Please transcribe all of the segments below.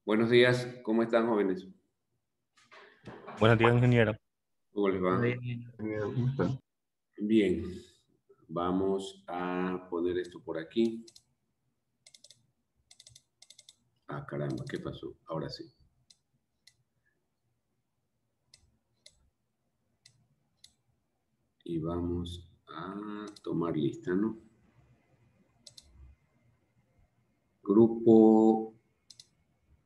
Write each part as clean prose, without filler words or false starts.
Buenos días, ¿cómo están, jóvenes? Buenos días, ingeniero. ¿Cómo les va? ¿Cómo está? Bien, vamos a poner esto por aquí. Ah, caramba, ¿qué pasó? Ahora sí. Y vamos a tomar lista, ¿no? Grupo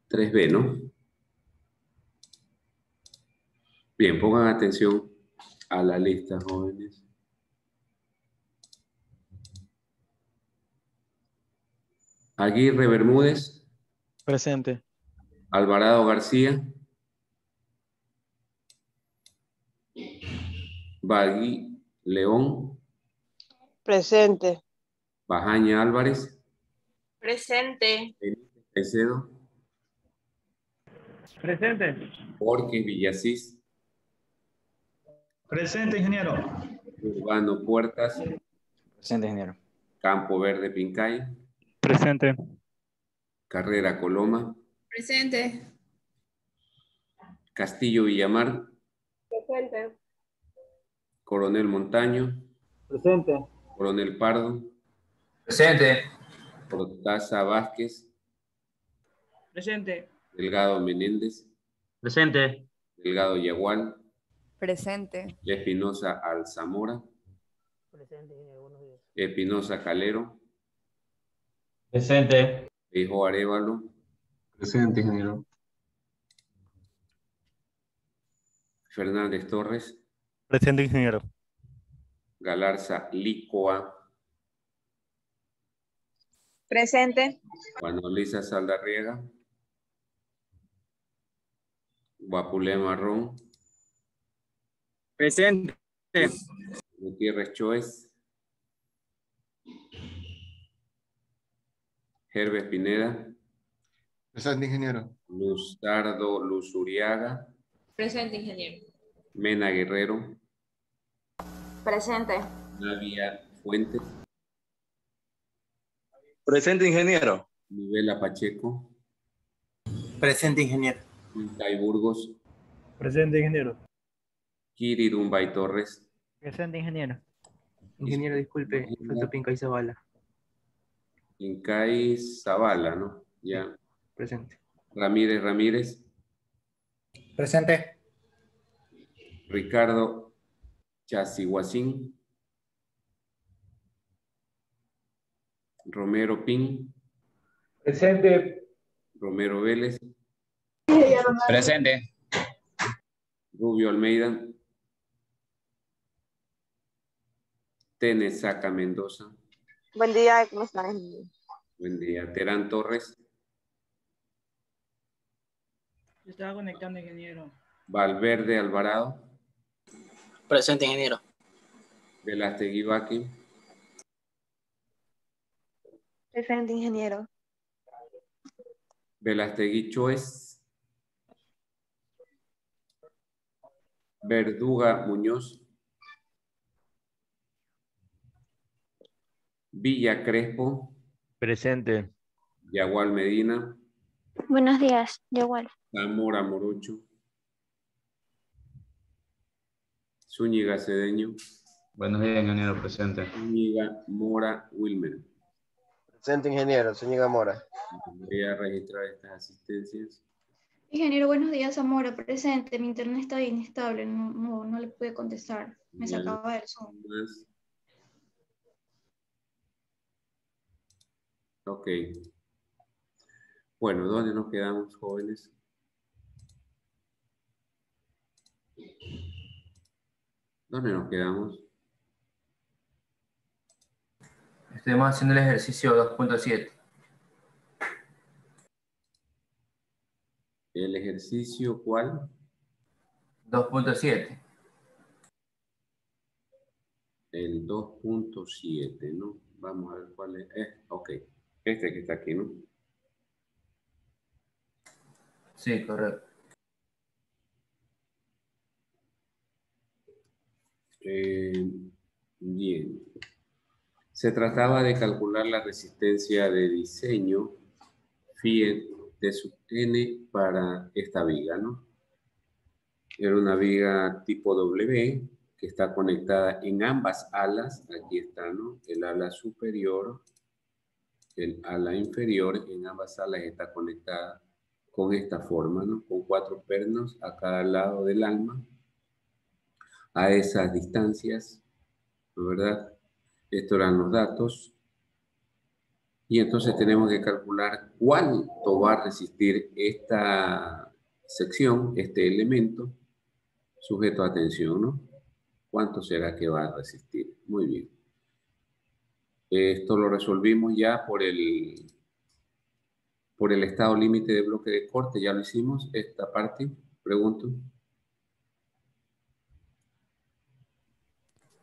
3B, ¿no? Bien, pongan atención a la lista, jóvenes. Aguirre Bermúdez, Presente. Alvarado García, Bagui León, Presente. Bajaña Álvarez, Presente. Benítez Caicedo, Presente. Borges Villasís, Presente, ingeniero. Urbano Puertas, Presente, ingeniero. Campo Verde Pincay, Presente. Carrera Coloma, Presente. Castillo Villamar, Presente. Coronel Montaño, Presente. Coronel Pardo, Presente. Cortázar Vázquez, Presente. Delgado Menéndez, Presente. Delgado Yagual, Presente. Espinosa Alzamora, Presente, ingeniero. Buenos días. Espinosa Calero, Presente. Feijóo Arévalo, Presente, ingeniero. Fernández Torres, Presente, ingeniero. Galarza Licoa, Presente. Juan Luisa Saldarriega, Guapulé Marrón, Presente. Gutiérrez Choez, Herbes Pineda, Presente, ingeniero. Luzardo Luzuriaga, Presente, ingeniero. Mena Guerrero, Presente. Navia Fuentes, Presente, ingeniero. Nivela Pacheco, Presente, ingeniero. Quintay Burgos, Presente, ingeniero. Kiri Dumbay Torres, Presente, ingeniero. Ingeniero, disculpe, faltó Pincay Zavala. Pincay Zavala, ¿no? Ya. Presente. Ramírez Ramírez, Presente. Ricardo Chasiguacín, Romero Pin, Presente. Romero Vélez, Presente. Rubio Almeida, Tenesaca Mendoza, Buen día, ¿cómo están? buen día, Terán Torres, Yo estaba conectando, ingeniero. Valverde Alvarado, Presente, ingeniero. Velázquez Vaqui, Presente, ingeniero. Velázquez Choez, Verduga Muñoz, Villa Crespo, Presente. Yagual Medina, Buenos días, igual. Zamora Morocho, Zúñiga Cedeño, Buenos días, ingeniero. Presente. Zúñiga Mora Wilmer. Presente, ingeniero, señor Mora. Voy a registrar estas asistencias. Ingeniero, buenos días, Zamora, presente. Mi internet está inestable, no le pude contestar. Me Ya, sacaba del Zoom. más. Ok. Bueno, ¿dónde nos quedamos, jóvenes? ¿Dónde nos quedamos? Estamos haciendo el ejercicio 2.7. ¿El ejercicio cuál? 2.7. El 2.7, ¿no? Vamos a ver cuál es. Ok. Este que está aquí, ¿no? Sí, correcto. Bien. Se trataba de calcular la resistencia de diseño Fiat T sub n para esta viga, ¿no? Era una viga tipo W que está conectada en ambas alas. Aquí está, ¿no? El ala superior, el ala inferior, en ambas alas está conectada con esta forma, ¿no? Con 4 pernos a cada lado del alma, a esas distancias, ¿no? ¿Verdad? Estos eran los datos. Y entonces tenemos que calcular cuánto va a resistir esta sección, este elemento, sujeto a tensión, ¿no? ¿Cuánto será que va a resistir? Muy bien. Esto lo resolvimos ya por el estado límite de bloque de corte. Ya lo hicimos, esta parte. Pregunto.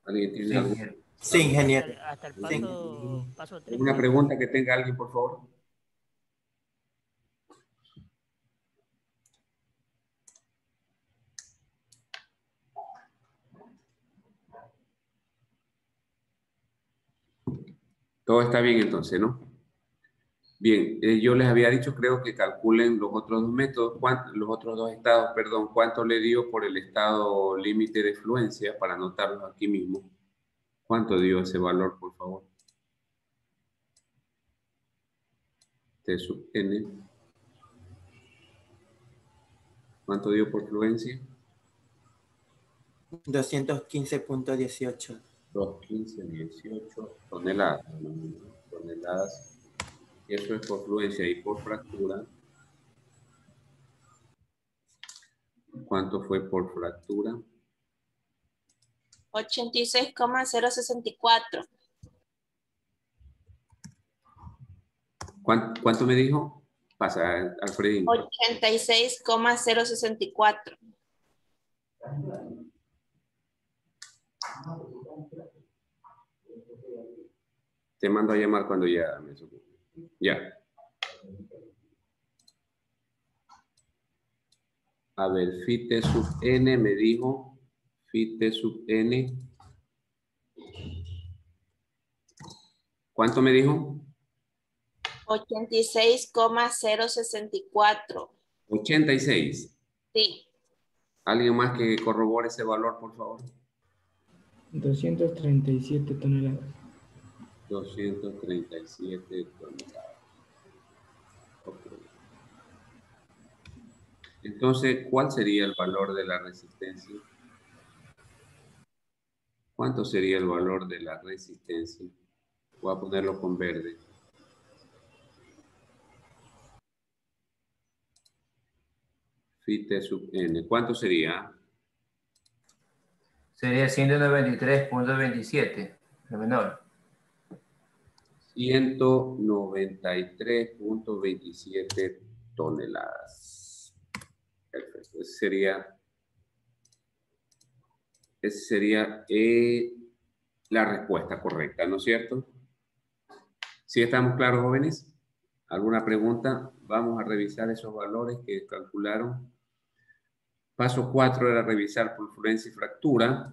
¿Alguien tiene algo? Sí, ingeniero. Hasta el paso 3. ¿Alguna pregunta que tenga alguien, por favor? Todo está bien entonces, ¿no? Bien, yo les había dicho, creo que calculen los otros dos métodos, los otros dos estados, perdón, cuánto le dio por el estado límite de fluencia, para anotarlos aquí mismo. ¿Cuánto dio ese valor, por favor? T sub n. ¿Cuánto dio por fluencia? 215.18. 215.18 toneladas. Toneladas. Eso es por fluencia. Y por fractura. ¿Cuánto fue por fractura? 86,064. ¿Cuánto me dijo? Pasa, Alfredín. 86,064. Te mando a llamar cuando ya me desocupe. Ya. A ver, phi t sub n me dijo. Phi t sub n. ¿Cuánto me dijo? 86,064. 86. Sí. ¿Alguien más que corrobore ese valor, por favor? 237 toneladas. 237 toneladas. Okay. Entonces, ¿cuál sería el valor de la resistencia? ¿Cuánto sería el valor de la resistencia? Voy a ponerlo con verde. Phi t sub n. ¿Cuánto sería? Sería 193.27, lo menor. 193.27 toneladas. Perfecto. Esa sería la respuesta correcta, ¿no es cierto? ¿Sí estamos claros, jóvenes? ¿Alguna pregunta? Vamos a revisar esos valores que calcularon. Paso 4 era revisar por fluencia y fractura.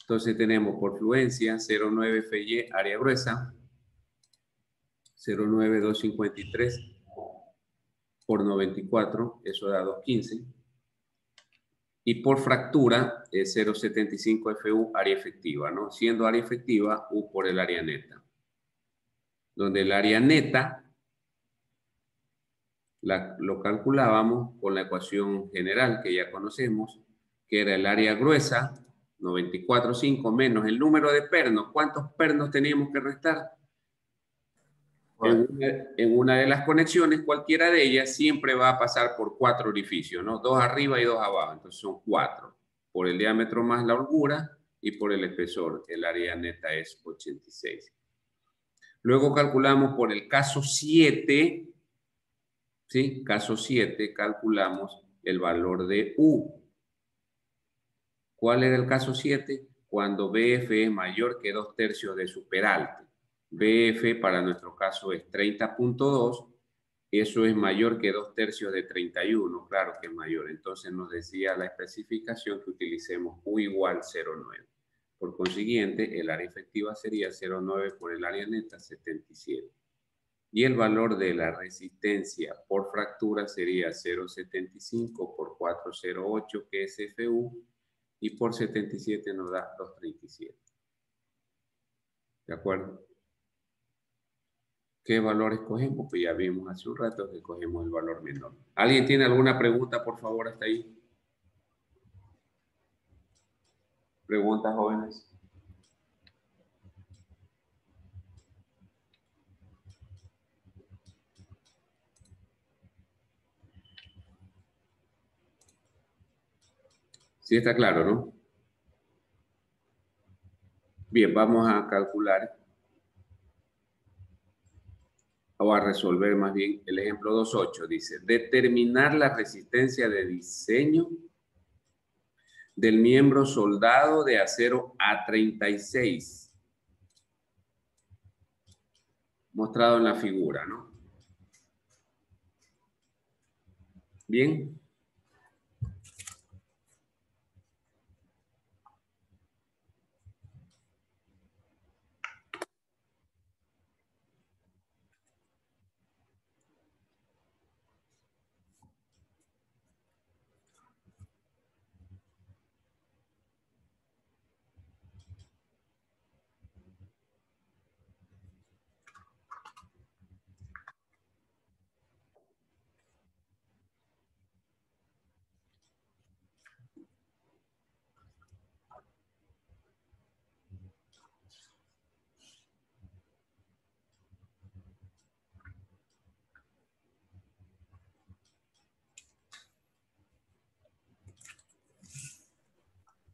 Entonces tenemos por fluencia 0,9 FY, área gruesa, 0,9253 por 94, eso da 215. Y por fractura es 0,75 FU, área efectiva, ¿no? Siendo área efectiva U por el área neta. Donde el área neta lo calculábamos con la ecuación general que ya conocemos, que era el área gruesa, 94,5 menos el número de pernos. ¿Cuántos pernos teníamos que restar? En una de las conexiones, cualquiera de ellas siempre va a pasar por 4 orificios, ¿no? 2 arriba y 2 abajo, entonces son 4. Por el diámetro más la holgura y por el espesor, el área neta es 86. Luego calculamos por el caso 7, ¿sí? Caso 7, calculamos el valor de U. ¿Cuál era el caso 7? Cuando BF es mayor que 2/3 de su peralte. BF para nuestro caso es 30.2. Eso es mayor que 2/3 de 31. Claro que es mayor. Entonces nos decía la especificación que utilicemos U igual 0,9. Por consiguiente, el área efectiva sería 0,9 por el área neta, 77. Y el valor de la resistencia por fractura sería 0,75 por 408, que es FU, y por 77 nos da 237. ¿De acuerdo? ¿Qué valor escogemos? Pues ya vimos hace un rato que escogemos el valor menor. ¿Alguien tiene alguna pregunta, por favor, hasta ahí? ¿Preguntas, jóvenes? Sí está claro, ¿no? Bien, vamos a calcular o a resolver más bien el ejemplo 2.8. Dice, determinar la resistencia de diseño del miembro soldado de acero A36. Mostrado en la figura, ¿no? Bien.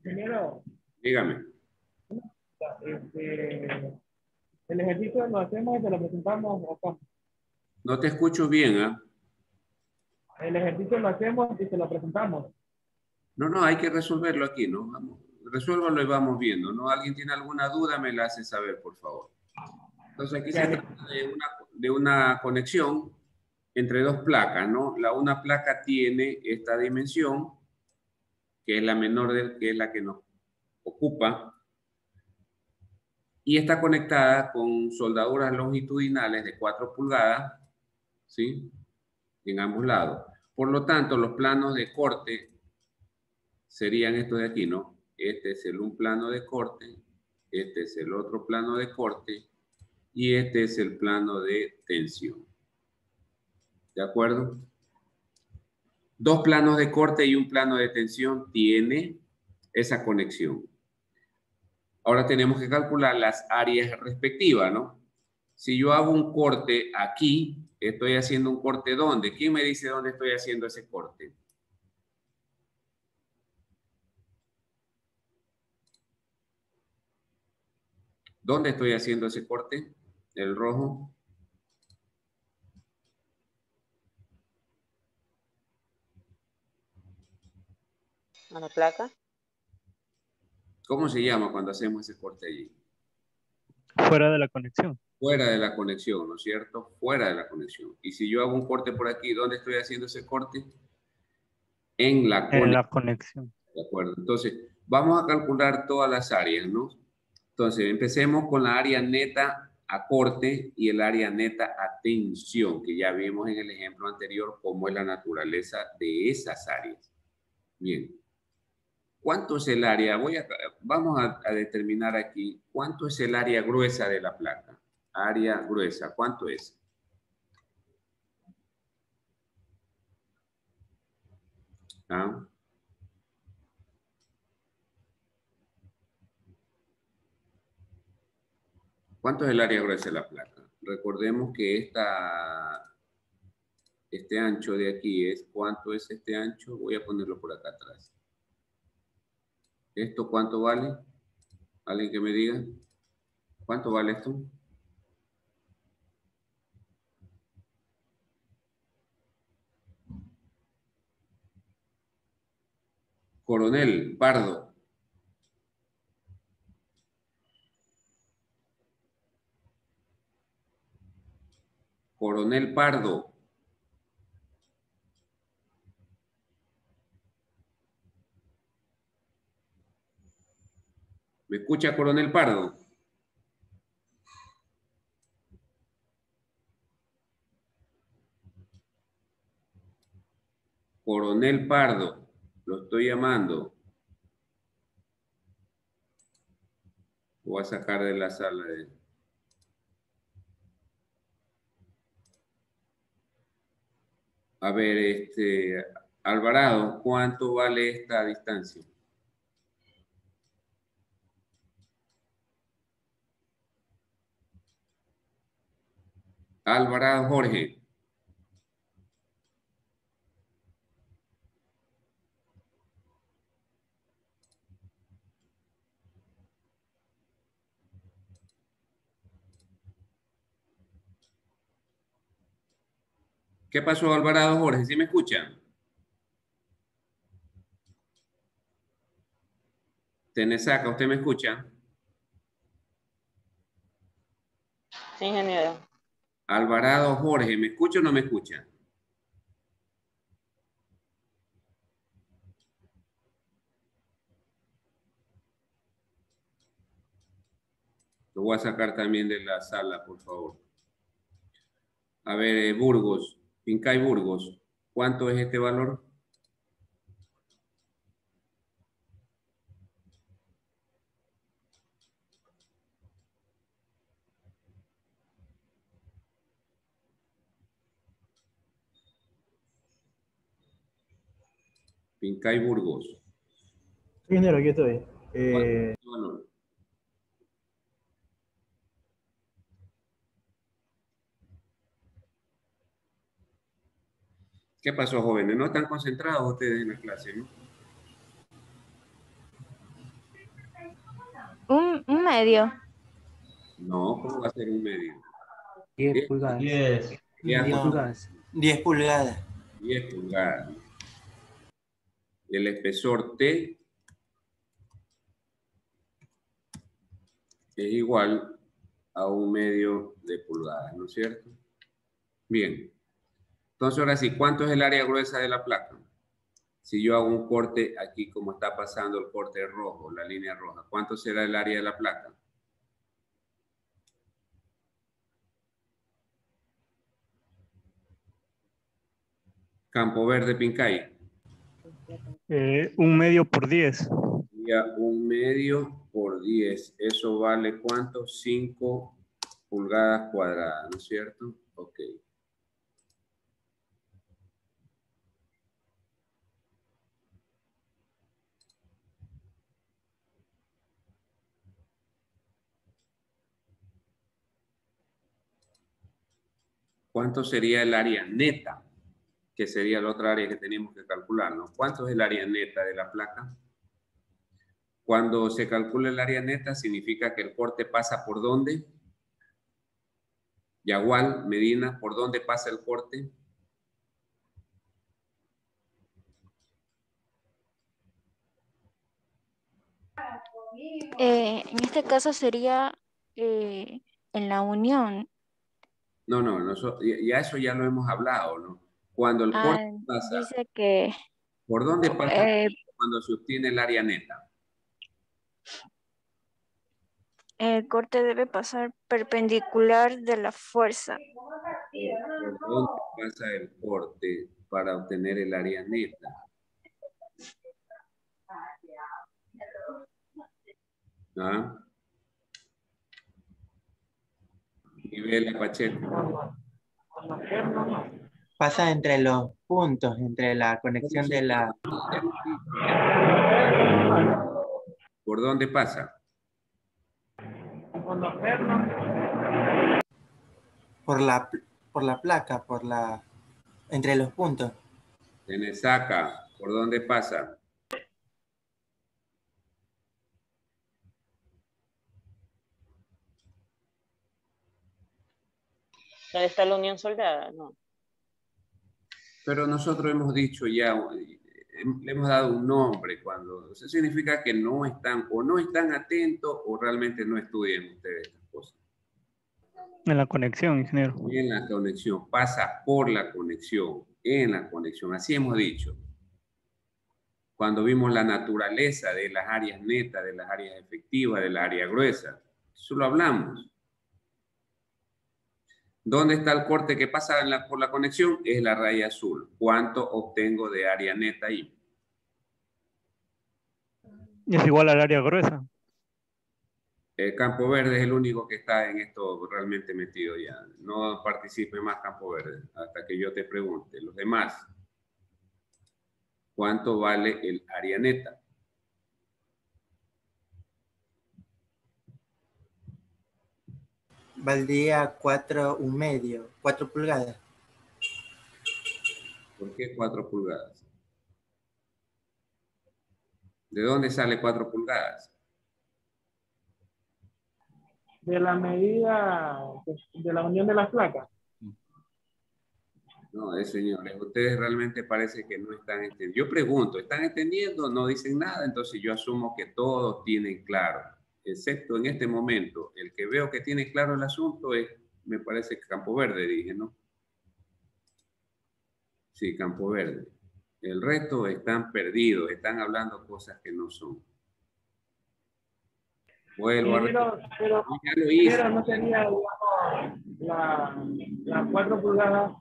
Ingeniero, Dígame. el ejercicio lo hacemos y se lo presentamos acá. No te escucho bien, ¿ah? El ejercicio lo hacemos y se lo presentamos. No, hay que resolverlo aquí, ¿no? Vamos, resuélvalo y vamos viendo, ¿no? ¿Alguien tiene alguna duda? Me la hace saber, por favor. Entonces aquí se trata de una conexión entre dos placas, ¿no? Una placa tiene esta dimensión, que es la menor, que es la que nos ocupa, y está conectada con soldaduras longitudinales de 4 pulgadas, ¿sí? En ambos lados. Por lo tanto, los planos de corte serían estos de aquí, ¿no? Este es un plano de corte, este es el otro plano de corte, y este es el plano de tensión. ¿De acuerdo? Dos planos de corte y un plano de tensión tiene esa conexión. Ahora tenemos que calcular las áreas respectivas, ¿no? Si yo hago un corte aquí, estoy haciendo un corte ¿dónde? ¿Quién me dice dónde estoy haciendo ese corte? ¿Dónde estoy haciendo ese corte? El rojo. ¿A la placa? ¿Cómo se llama cuando hacemos ese corte allí? Fuera de la conexión. Fuera de la conexión, ¿no es cierto? Fuera de la conexión. Y si yo hago un corte por aquí, ¿dónde estoy haciendo ese corte? En la conexión. En la conexión. ¿De acuerdo? Entonces, vamos a calcular todas las áreas, ¿no? Entonces, empecemos con la área neta a corte y el área neta a tensión, que ya vimos en el ejemplo anterior cómo es la naturaleza de esas áreas. Bien. ¿Cuánto es el área? Vamos a determinar aquí cuánto es el área gruesa de la placa. Área gruesa, ¿cuánto es? ¿Ah? ¿Cuánto es el área gruesa de la placa? Recordemos que este ancho de aquí es, ¿cuánto es este ancho? Voy a ponerlo por acá atrás. ¿Esto cuánto vale? ¿Alguien que me diga? ¿Cuánto vale esto? Coronel Pardo. Coronel Pardo. ¿Me escucha, Coronel Pardo? Coronel Pardo, lo estoy llamando. Lo voy a sacar de la sala. A ver, Alvarado, ¿cuánto vale esta distancia? Alvarado Jorge. ¿Qué pasó, Alvarado Jorge? ¿Sí me escuchan? Tenesaca, ¿usted me escucha? Sí, ingeniero. Alvarado Jorge, ¿me escucha o no me escucha? Lo voy a sacar también de la sala, por favor. A ver, Burgos, Pincay Burgos, ¿cuánto es este valor? Pincay Burgos. Sí, ingeniero, aquí estoy. ¿Cuánto es este valor? ¿Qué pasó, jóvenes? ¿No están concentrados ustedes en la clase, no? Un medio. No, ¿cómo va a ser un medio? 10 pulgadas. 10. 10 No. pulgadas. 10 pulgadas. 10 pulgadas. El espesor T es igual a un medio de pulgadas, ¿no es cierto? Bien. Entonces, ahora sí, ¿cuánto es el área gruesa de la placa? Si yo hago un corte aquí, como está pasando el corte rojo, la línea roja, ¿cuánto será el área de la placa? Campo Verde, Pincay. 1 medio por 10. Ya, 1 medio por 10. ¿Eso vale cuánto? 5 pulgadas cuadradas, ¿no es cierto? Ok. ¿Cuánto sería el área neta? Que sería la otra área que teníamos que calcular, ¿no? ¿Cuánto es el área neta de la placa? Cuando se calcula el área neta, significa que el corte pasa ¿por dónde? Yagual, Medina, ¿por dónde pasa el corte? En este caso sería en la unión. No, ya eso ya lo hemos hablado, ¿no? Cuando el corte pasa, Dice que ¿por dónde pasa cuando se obtiene el área neta? el corte debe pasar perpendicular de la fuerza. ¿Por dónde pasa el corte para obtener el área neta? ¿Ah? Nivela Pacheco. Pasa entre los puntos, entre la conexión de la... ¿Por dónde pasa? Por la placa, entre los puntos. Tenesaca, ¿por dónde pasa? ¿Dónde está la unión soldada? No. Pero nosotros hemos dicho ya, le hemos dado un nombre cuando, eso significa que no están, o no están atentos, o realmente no estudian ustedes estas cosas. En la conexión, ingeniero. En la conexión, pasa por la conexión, en la conexión, así hemos dicho. Cuando vimos la naturaleza de las áreas netas, de las áreas efectivas, de la área gruesa, eso lo hablamos. ¿Dónde está el corte que pasa por la conexión? Es la raya azul. ¿Cuánto obtengo de área neta ahí? Es igual al área gruesa. El campo verde es el único que está en esto realmente metido ya. No participe más campo verde hasta que yo te pregunte. Los demás, ¿cuánto vale el área neta? Valdría 4,1/2, 4 pulgadas. ¿Por qué 4 pulgadas? ¿De dónde sale 4 pulgadas? De la medida de la unión de las placas. No, señores, ustedes realmente parece que no están entendiendo. Yo pregunto, ¿están entendiendo? No dicen nada, entonces yo asumo que todos tienen claro, excepto en este momento, el que veo que tiene claro el asunto es, me parece que Campo Verde, dije, ¿no? Sí, Campo Verde. El resto están perdidos, están hablando cosas que no son. Vuelvo a repetir. Pero Ya lo hice. no sería, digamos, las 4 pulgadas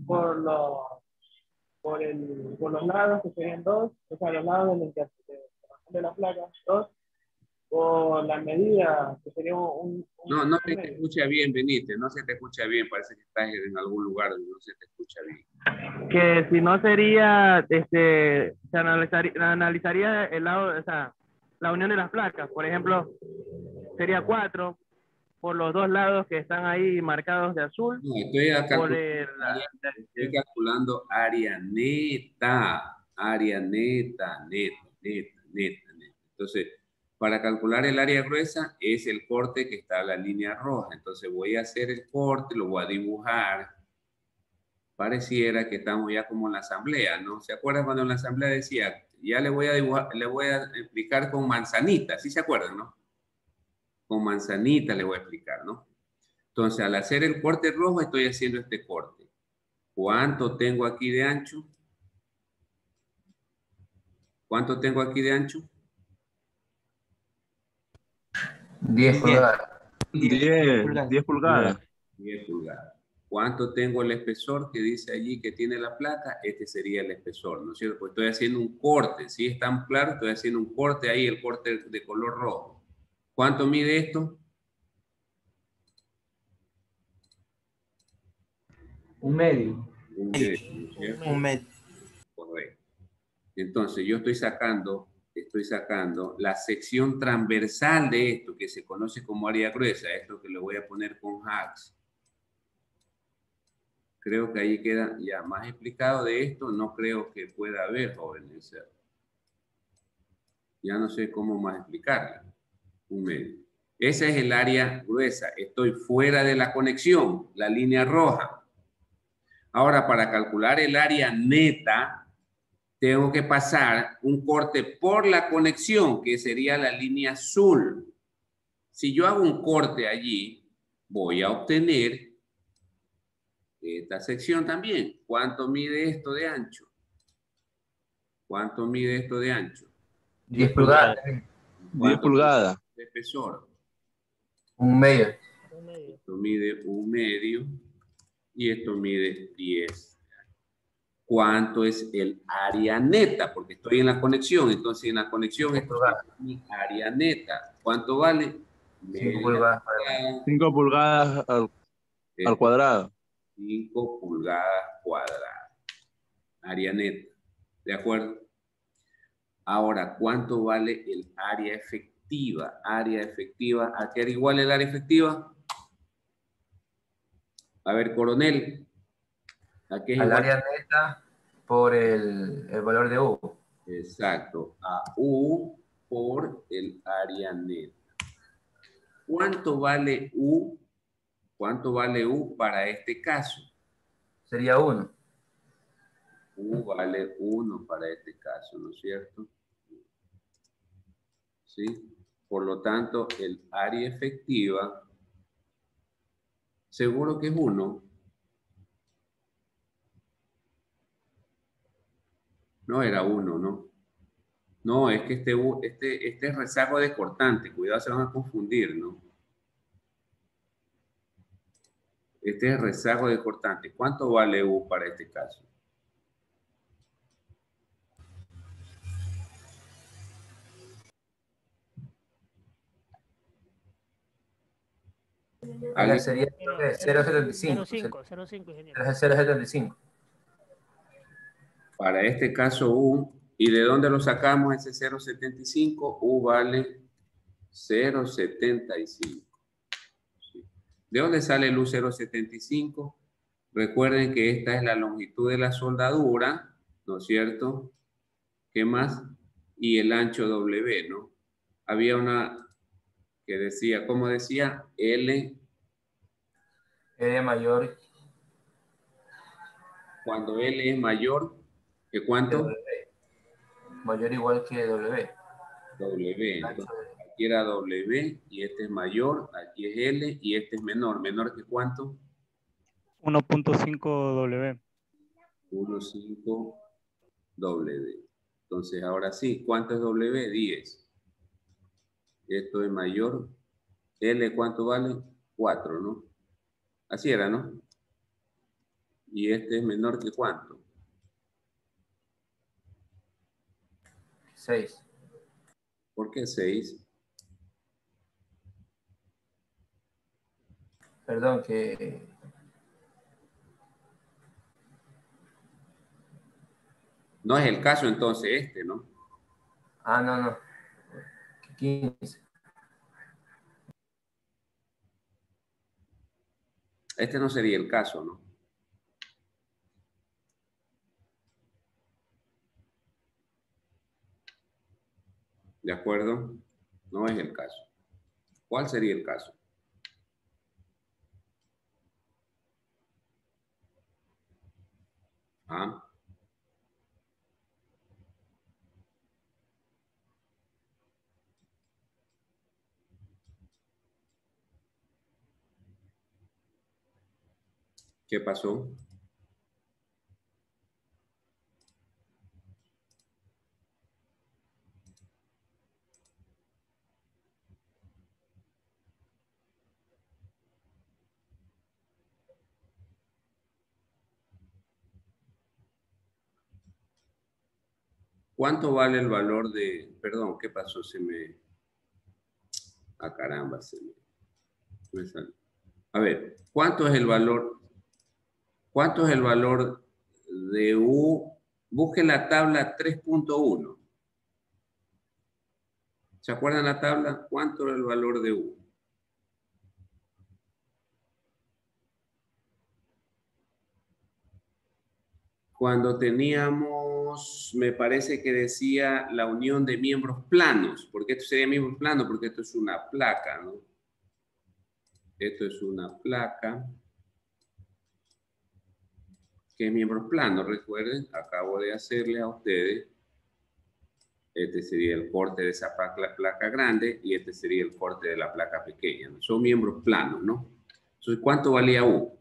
por los lados, que serían 2, o sea, los lados de la placa, 2, o la medida, que sería No se te escucha bien, Benítez, no se te escucha bien, parece que estás en algún lugar donde no se te escucha bien. Que si no sería, se analizaría el lado, o sea, la unión de las placas, por ejemplo, sería 4 por los 2 lados que están ahí marcados de azul. No, estoy calculando área neta, neta. Entonces, para calcular el área gruesa es el corte que está a la línea roja. Entonces voy a hacer el corte, lo voy a dibujar. Pareciera que estamos ya como en la asamblea, ¿no? ¿Se acuerdan cuando en la asamblea decía, ya le voy a dibujar, le voy a explicar con manzanita? ¿Sí se acuerdan, no? Con manzanita le voy a explicar, ¿no? Entonces, al hacer el corte rojo, estoy haciendo este corte. ¿Cuánto tengo aquí de ancho? ¿Cuánto tengo aquí de ancho? 10 pulgadas. 10 pulgadas. 10 pulgadas. ¿Cuánto tengo el espesor que dice allí que tiene la placa? Este sería el espesor, ¿no es cierto? Pues estoy haciendo un corte. Si es tan claro, estoy haciendo un corte ahí, el corte de color rojo. ¿Cuánto mide esto? 1/2. 1/2. Correcto. Entonces, yo estoy sacando la sección transversal de esto, que se conoce como área gruesa, esto que le voy a poner con hacks. Creo que ahí queda ya más explicado de esto, no creo que pueda haber, jóvenes. Ya no sé cómo más explicarla. 1/2. Esa es el área gruesa. Estoy fuera de la conexión, la línea roja. Ahora, para calcular el área neta, tengo que pasar un corte por la conexión, que sería la línea azul. Si yo hago un corte allí, voy a obtener esta sección también. ¿Cuánto mide esto de ancho? ¿Cuánto mide esto de ancho? 10 pulgadas. 10 pulgadas. De espesor. 1/2. Esto mide 1/2 y esto mide 10. ¿Cuánto es el área neta? Porque estoy en la conexión, entonces en la conexión esto es mi área neta. ¿Cuánto vale? 5 pulgadas. 5 pulgadas al cuadrado. 5 pulgadas cuadradas. Área neta. ¿De acuerdo? Ahora, ¿cuánto vale el área efectiva? Área efectiva. ¿A qué era igual el área efectiva? A ver, coronel. ¿A qué es Al igual? área neta por el valor de U. Exacto. A U por el área neta. ¿Cuánto vale U? ¿Cuánto vale U para este caso? Sería 1. U vale 1 para este caso, ¿no es cierto? ¿Sí? Por lo tanto, el área efectiva, seguro que es 1. No era 1, ¿no? No, es que este es rezago de cortante. Cuidado, se van a confundir, ¿no? Este es rezago de cortante. ¿Cuánto vale U para este caso? Sería 0,75. 0,5, ingeniero. 0,75. Para este caso U, ¿y de dónde lo sacamos ese 0,75? U vale 0,75. ¿De dónde sale el U 0,75? Recuerden que esta es la longitud de la soldadura, ¿no es cierto? ¿Qué más? Y el ancho W, ¿no? Había una que decía, ¿cómo decía? L mayor. Cuando L es mayor, ¿que cuánto? Mayor o igual que W. W. Entonces, aquí era W y este es mayor, aquí es L y este es menor. ¿Menor que cuánto? 1.5 W. 1.5 W. Entonces, ahora sí, ¿cuánto es W? 10. Esto es mayor. L, ¿cuánto vale? 4, ¿no? Así era, ¿no? Y este es menor que cuánto? 6. ¿Por qué 6? Perdón, que... No es el caso entonces este, ¿no? Ah, no. 15. Este no sería el caso, ¿no? ¿De acuerdo? No es el caso. ¿Cuál sería el caso? ¿Ah? ¿Qué pasó? ¿Cuánto vale el valor de... Perdón, ¿qué pasó? Se me... Ah, caramba, me salió. A ver, ¿cuánto es el valor? ¿Cuánto es el valor de U? Busque la tabla 3.1. ¿Se acuerdan la tabla? ¿Cuánto es el valor de U? Cuando teníamos, me parece que decía la unión de miembros planos. ¿Por qué esto sería miembros planos? Porque esto es una placa, ¿no? Esto es una placa. ¿Qué miembros planos? Recuerden, acabo de hacerle a ustedes. Este sería el corte de esa placa grande y este sería el corte de la placa pequeña, ¿no? Son miembros planos, ¿no? Entonces, ¿cuánto valía U?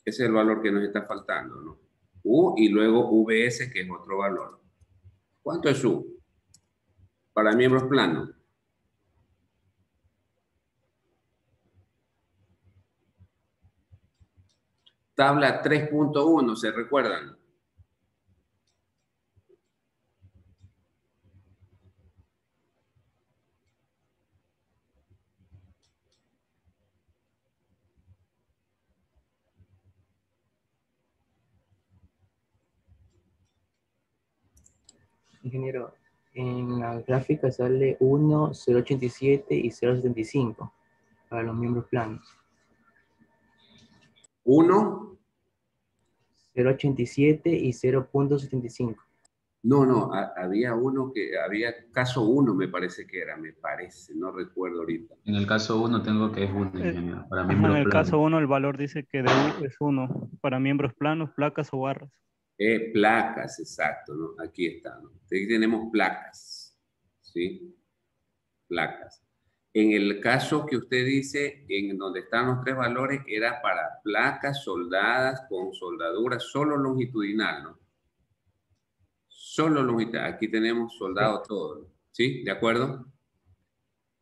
Ese es el valor que nos está faltando, ¿no? U y luego VS, que es otro valor. ¿Cuánto es U? Para miembros planos. Tabla 3.1, ¿se recuerdan? Ingeniero, en la gráfica sale 1, 0.87 y 0.75 para los miembros planos. 1. 0.87 y 0.75. No, había uno que, había caso 1 me parece que era, no recuerdo ahorita. En el caso 1 tengo que es 1, ingeniero, para En miembros el planos. caso 1 el valor dice que de U es 1 para miembros planos, placas o barras. Placas, exacto, ¿no? Aquí está, ¿no? Aquí tenemos placas, ¿sí? Placas. En el caso que usted dice, en donde están los 3 valores, era para placas soldadas con soldadura solo longitudinal, ¿no? Solo longitudinal. Aquí tenemos soldado todo, ¿sí? ¿De acuerdo?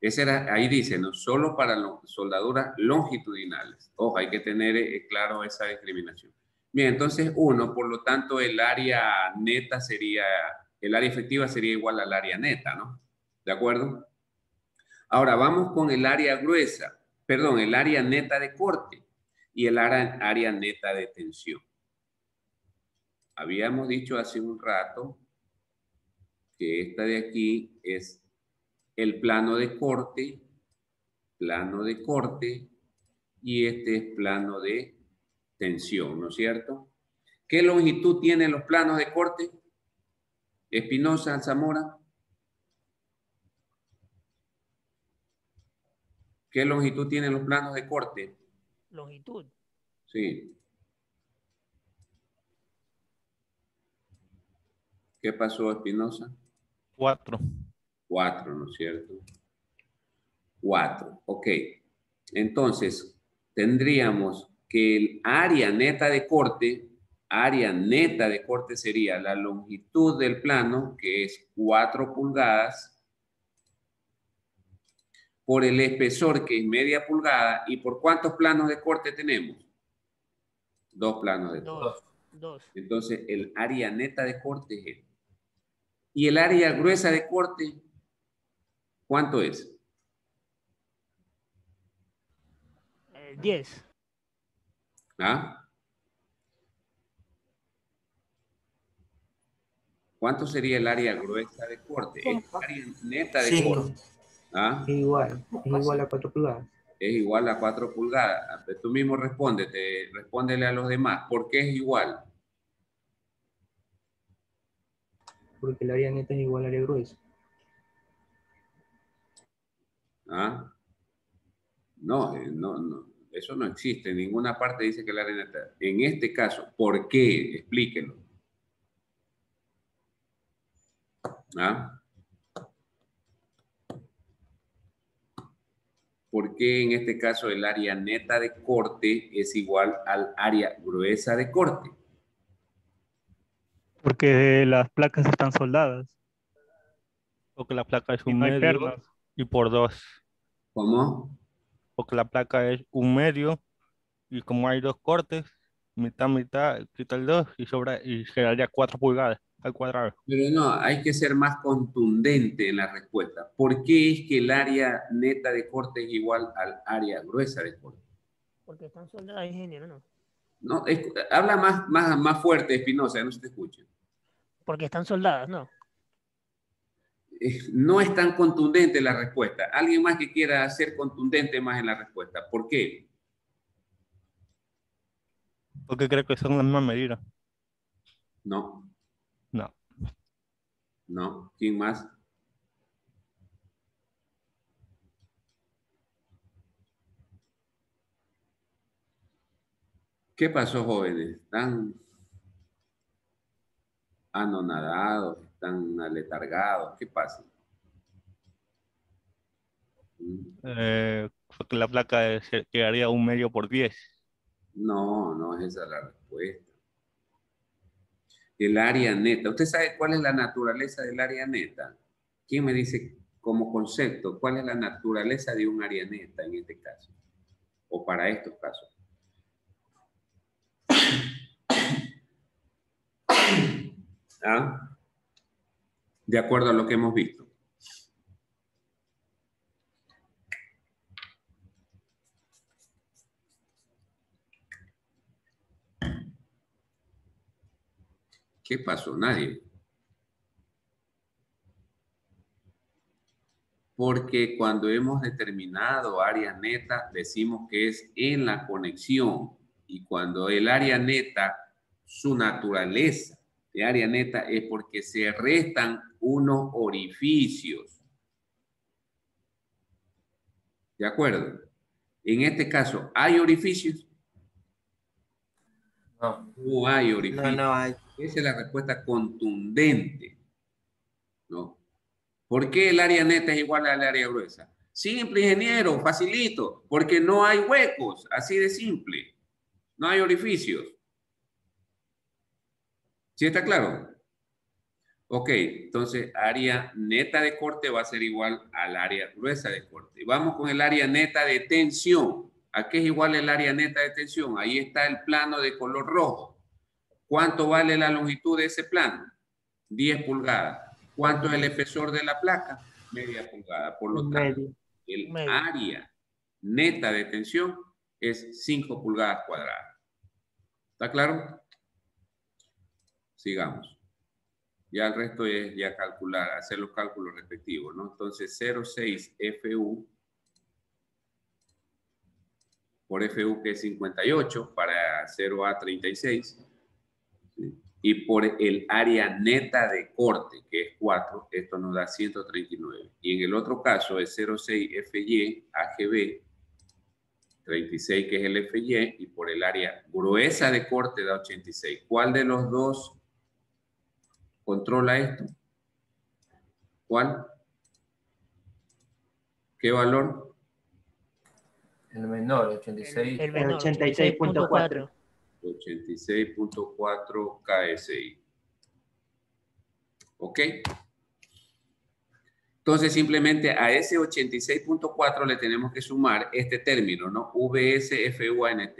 Ese era, ahí dice, ¿no? Solo para soldaduras longitudinales. Ojo, hay que tener claro esa discriminación. Bien, entonces 1, por lo tanto el área neta sería, el área efectiva sería igual al área neta, ¿no? ¿De acuerdo? Ahora vamos con el área gruesa, perdón, el área neta de corte y el área neta de tensión. Habíamos dicho hace un rato que esta de aquí es el plano de corte, y este es plano de tensión, ¿no es cierto? ¿Qué longitud tienen los planos de corte? Espinosa, Alzamora. ¿Qué longitud tienen los planos de corte? Longitud. Sí. ¿Qué pasó, Espinosa? 4. 4, ¿no es cierto? 4, ok. Entonces, tendríamos que el área neta de corte sería la longitud del plano, que es 4 pulgadas, por el espesor, que es media pulgada, ¿y por cuántos planos de corte tenemos? 2 planos de corte. 2. Entonces, el área neta de corte es esta. ¿Y el área gruesa de corte cuánto es? 10. ¿Ah? ¿Cuánto sería el área gruesa de corte? El área neta de corte. ¿Ah? Es igual a 4 pulgadas. Es igual a 4 pulgadas. Tú mismo respóndele a los demás. ¿Por qué es igual? Porque el área neta es igual al área gruesa. ¿Ah? No, eso no existe. En ninguna parte dice que el área neta. En este caso, ¿por qué? Explíquenlo. ¿Ah? ¿Por qué en este caso el área neta de corte es igual al área gruesa de corte? Porque las placas están soldadas. Porque la placa es Y un no hay medio pernos. y por 2. ¿Cómo? Porque la placa es un medio y como hay 2 cortes, mitad, quita el 2 y quedaría 4 pulgadas al cuadrado. Pero no, hay que ser más contundente en la respuesta. ¿Por qué es que el área neta de corte es igual al área gruesa de corte? Porque están soldadas, ingeniero, ¿no? No, habla más fuerte, Espinosa, no se te escucha. Porque están soldadas, ¿no? No es tan contundente la respuesta. Alguien más que quiera ser contundente más en la respuesta. ¿Por qué? Porque creo que son las mismas medidas. No. No. No. ¿Quién más? ¿Qué pasó, jóvenes? ¿Están anonadados? ¿Están aletargados? ¿Qué pasa? Porque la placa quedaría un medio por 10. No, no es esa la respuesta. El área neta. ¿Usted sabe cuál es la naturaleza del área neta? ¿Quién me dice como concepto cuál es la naturaleza de un área neta en este caso? O para estos casos. ¿Ah? De acuerdo a lo que hemos visto. ¿Qué pasó? Nadie. Porque cuando hemos determinado área neta, decimos que es en la conexión. Y cuando el área neta, su naturaleza de área neta es porque se restan unos orificios. ¿De acuerdo? En este caso, ¿hay orificios? No. No hay orificios. No hay. Esa es la respuesta contundente. ¿No? ¿Por qué el área neta es igual al área gruesa? Simple, ingeniero, facilito. Porque no hay huecos, así de simple. No hay orificios. ¿Sí está claro? Ok, entonces área neta de corte va a ser igual al área gruesa de corte. Vamos con el área neta de tensión. ¿A qué es igual el área neta de tensión? Ahí está el plano de color rojo. ¿Cuánto vale la longitud de ese plano? 10 pulgadas. ¿Cuánto es el espesor de la placa? Media pulgada. Por lo tanto, el área neta de tensión es 5 pulgadas cuadradas. ¿Está claro? Sigamos. Ya el resto es ya calcular, hacer los cálculos respectivos, ¿no? Entonces, 0,6 FU por FU, que es 58, para 0A 36. ¿Sí? Y por el área neta de corte, que es 4, esto nos da 139. Y en el otro caso es 0,6 FY AGB, 36, que es el FY, y por el área gruesa de corte da 86. ¿Cuál de los dos controla esto? ¿Cuál? ¿Qué valor? El menor, 86. El menor, 86.4. 86.4 KSI. ¿Ok? Entonces, simplemente a ese 86.4 le tenemos que sumar este término, ¿no? VS-FUANT.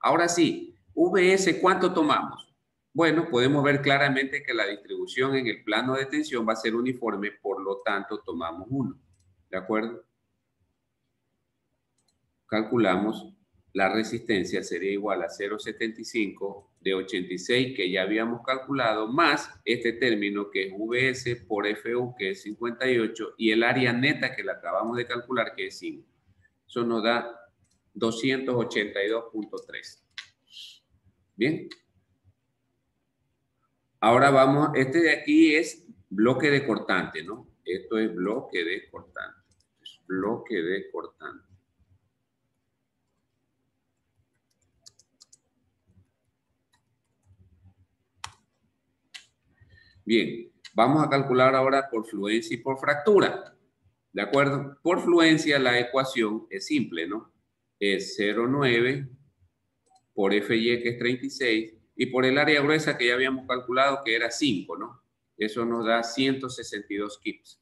Ahora sí, VS, ¿cuánto tomamos? Bueno, podemos ver claramente que la distribución en el plano de tensión va a ser uniforme, por lo tanto, tomamos 1. ¿De acuerdo? Calculamos, la resistencia sería igual a 0,75 de 86 que ya habíamos calculado, más este término que es VS por FU, que es 58, y el área neta que la acabamos de calcular, que es 5. Eso nos da 282.3. Bien. Ahora vamos, este de aquí es bloque de cortante, ¿no? Esto es bloque de cortante. Es bloque de cortante. Bien, vamos a calcular ahora por fluencia y por fractura. ¿De acuerdo? Por fluencia la ecuación es simple, ¿no? Es 0,9 por FY, que es 36, y por el área gruesa que ya habíamos calculado, que era 5, ¿no? Eso nos da 162 kips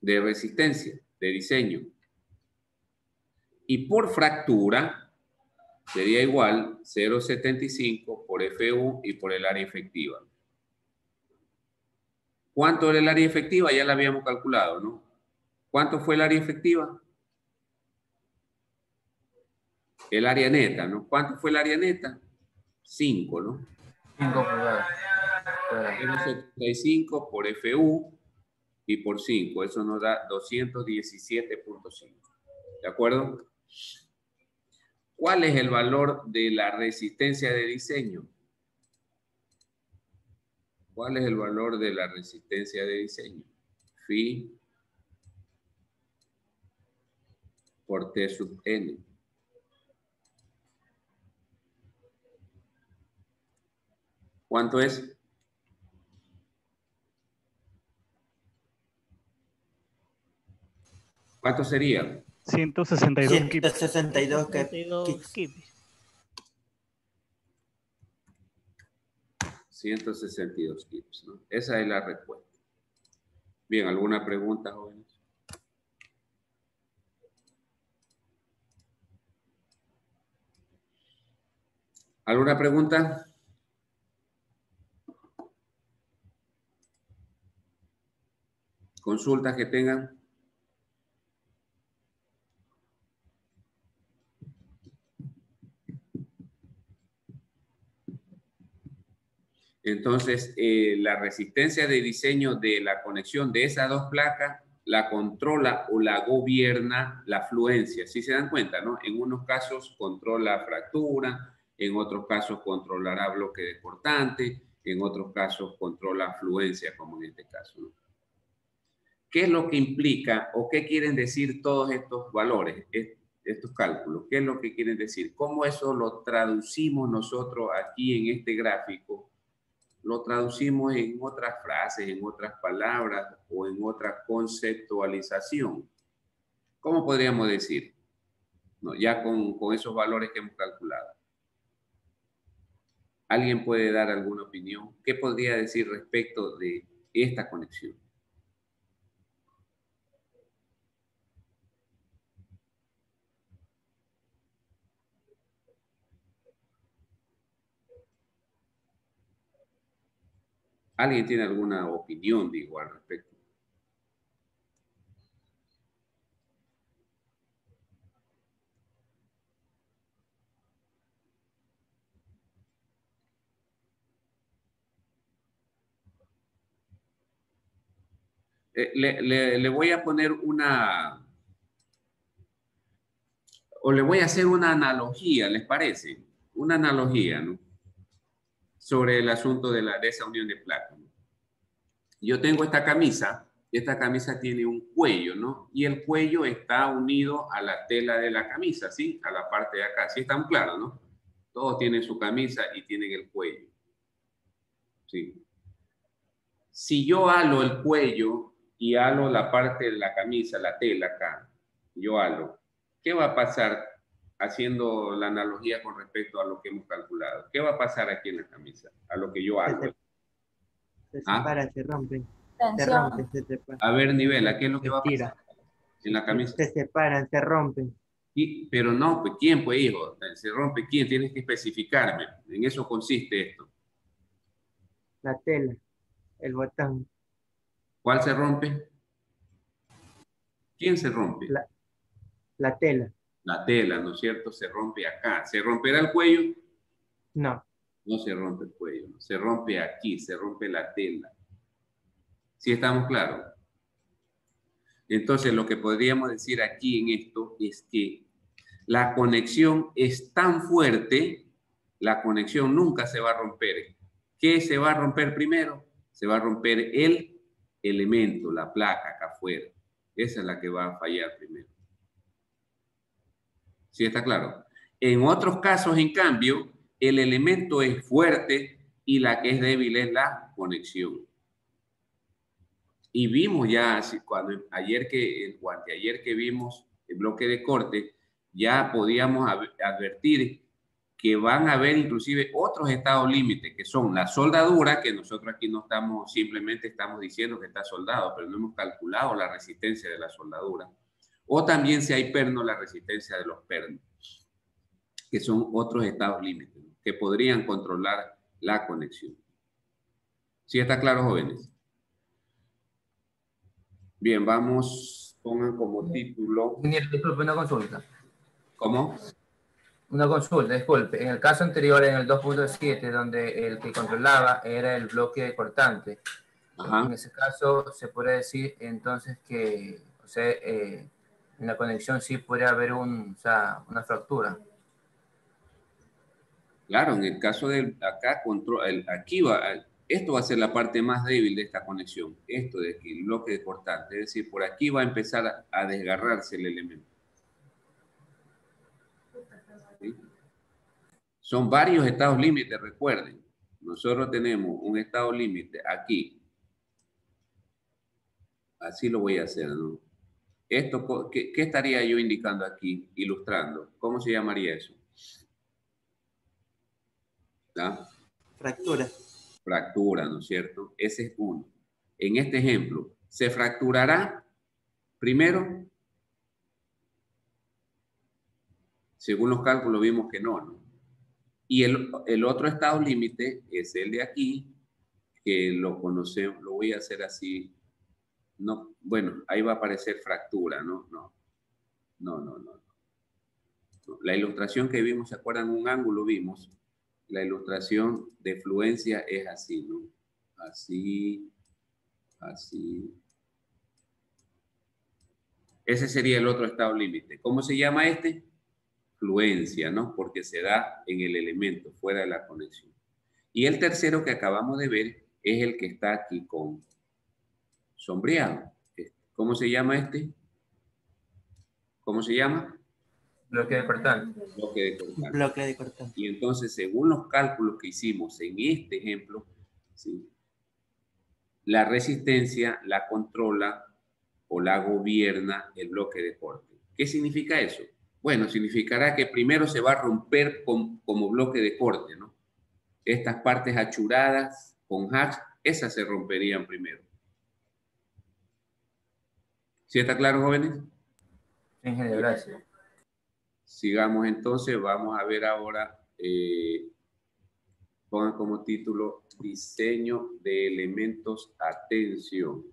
de resistencia, de diseño. Y por fractura sería igual 0,75 por FU y por el área efectiva. ¿Cuánto era el área efectiva? Ya la habíamos calculado, ¿no? ¿Cuánto fue el área efectiva? El área neta, ¿no? ¿Cuánto fue el área neta? 5, ¿no? 5 pulgadas. 0,75 por FU y por 5. Eso nos da 217.5. ¿De acuerdo? ¿Cuál es el valor de la resistencia de diseño? ¿Cuál es el valor de la resistencia de diseño? Phi por T sub N. ¿Cuánto es? ¿Cuánto sería? 162 kips. 162 kips. 162 kips, ¿no? Esa es la respuesta. Bien, ¿alguna pregunta, jóvenes? ¿Alguna pregunta? ¿Consultas que tengan? Entonces, la resistencia de diseño de la conexión de esas dos placas la controla o la gobierna la fluencia. ¿Sí se dan cuenta, no? En unos casos controla fractura, en otros casos controlará bloque de cortante, en otros casos controla fluencia, como en este caso, ¿no? ¿Qué es lo que implica o qué quieren decir todos estos valores, estos cálculos? ¿Qué es lo que quieren decir? ¿Cómo eso lo traducimos nosotros aquí en este gráfico? Lo traducimos en otras frases, en otras palabras o en otra conceptualización. ¿Cómo podríamos decir? No, ya con esos valores que hemos calculado. ¿Alguien puede dar alguna opinión? ¿Qué podría decir respecto de esta conexión. ¿Alguien tiene alguna opinión, digo, al respecto? Le voy a poner una... O le voy a hacer una analogía, ¿les parece? Una analogía, ¿no? Sobre el asunto de esa unión de placas. Yo tengo esta camisa tiene un cuello, ¿no? Y el cuello está unido a la tela de la camisa, ¿sí? A la parte de acá. ¿Sí está muy claro, no? Todos tienen su camisa y tienen el cuello. ¿Sí? Si yo halo el cuello y halo la parte de la camisa, la tela acá, yo halo, ¿qué va a pasar haciendo la analogía con respecto a lo que hemos calculado? ¿Qué va a pasar aquí en la camisa? A lo que yo halo. Se separa, se rompe. Tensión. Se separa. A ver, Nivela, ¿qué es lo que va a pasar en la camisa? Se separan, se rompen. Pero no, pues ¿quién, pues, hijo? ¿Se rompe quién? Tienes que especificarme. En eso consiste esto. La tela, el botón. ¿Cuál se rompe? ¿Quién se rompe? La tela. La tela, ¿no es cierto? Se rompe acá. ¿Se romperá el cuello? No. No se rompe el cuello. No. Se rompe aquí, se rompe la tela. ¿Sí estamos claros? Entonces, lo que podríamos decir aquí en esto es que la conexión es tan fuerte, la conexión nunca se va a romper. ¿Qué se va a romper primero? Se va a romper el elemento, la placa acá afuera. Esa es la que va a fallar primero. ¿Sí está claro? En otros casos, en cambio, el elemento es fuerte y la que es débil es la conexión. Y vimos ya, cuando ayer o anteayer que vimos el bloque de corte, ya podíamos advertir que van a haber inclusive otros estados límites, que son la soldadura, que nosotros aquí no estamos, simplemente estamos diciendo que está soldado, pero no hemos calculado la resistencia de la soldadura. O también si hay perno, la resistencia de los pernos, que son otros estados límites, ¿no? Que podrían controlar la conexión. ¿Sí está claro, jóvenes? Bien, vamos, pongan como título. Disculpe, una consulta. ¿Cómo? Una consulta, disculpe. En el caso anterior, en el 2.7, donde el que controlaba era el bloque cortante. Ajá. En ese caso, se puede decir entonces que, o sea, en la conexión sí podría haber una fractura. Claro, en el caso de acá, aquí esto va a ser la parte más débil de esta conexión. Esto de aquí, el bloque de cortante. Es decir, por aquí va a empezar a desgarrarse el elemento. ¿Sí? Son varios estados límites, recuerden. Nosotros tenemos un estado límite aquí. Así lo voy a hacer, ¿no? Esto, ¿qué estaría yo indicando aquí, ilustrando? ¿Cómo se llamaría eso? ¿Ah? Fractura. Fractura, ¿no es cierto? Ese es uno. En este ejemplo, ¿se fracturará primero? Según los cálculos vimos que no, ¿no? Y el otro estado límite es el de aquí, que lo conocemos, lo voy a hacer así. No, bueno, ahí va a aparecer fractura, ¿no? No. La ilustración que vimos, ¿se acuerdan? Un ángulo vimos. La ilustración de fluencia es así, ¿no? Así, así. Ese sería el otro estado límite. ¿Cómo se llama este? Fluencia, ¿no? Porque se da en el elemento, fuera de la conexión. Y el tercero que acabamos de ver es el que está aquí con sombreado. ¿Cómo se llama este? ¿Cómo se llama? Bloque de cortante. Bloque de cortante. Bloque de cortante. Y entonces, según los cálculos que hicimos en este ejemplo, ¿sí? La resistencia la controla o la gobierna el bloque de corte. ¿Qué significa eso? Bueno, significará que primero se va a romper como bloque de corte, ¿no? Estas partes achuradas con hatch, esas se romperían primero. ¿Sí está claro, jóvenes? Sí, ingeniero, gracias. Sigamos entonces, vamos a ver ahora, pongan como título, diseño de elementos a tensión.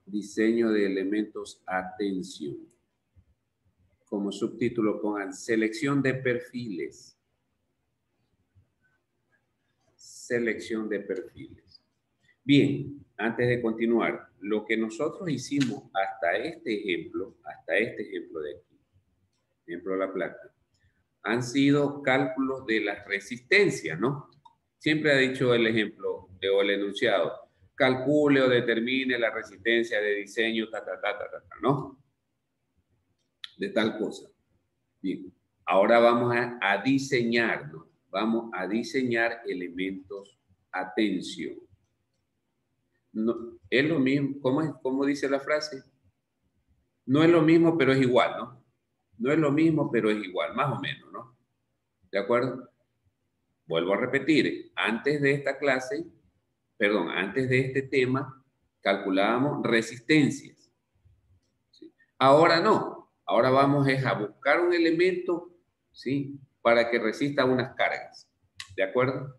Diseño de elementos a tensión. Como subtítulo pongan selección de perfiles. Selección de perfiles. Bien, antes de continuar, lo que nosotros hicimos hasta este ejemplo de aquí, ejemplo de la placa, han sido cálculos de las resistencias, ¿no? Siempre ha dicho el ejemplo o el enunciado, calcule o determine la resistencia de diseño, ¿no? De tal cosa. Bien, ahora vamos a diseñar, ¿no? Vamos a diseñar elementos a tensión. No, es lo mismo, ¿cómo dice la frase? No es lo mismo, pero es igual, ¿no? No es lo mismo, pero es igual, más o menos, ¿no? ¿De acuerdo? Vuelvo a repetir, antes de esta clase, perdón, antes de este tema, calculábamos resistencias. ¿Sí? Ahora no, ahora vamos a buscar un elemento, ¿sí? Para que resista unas cargas. ¿De acuerdo?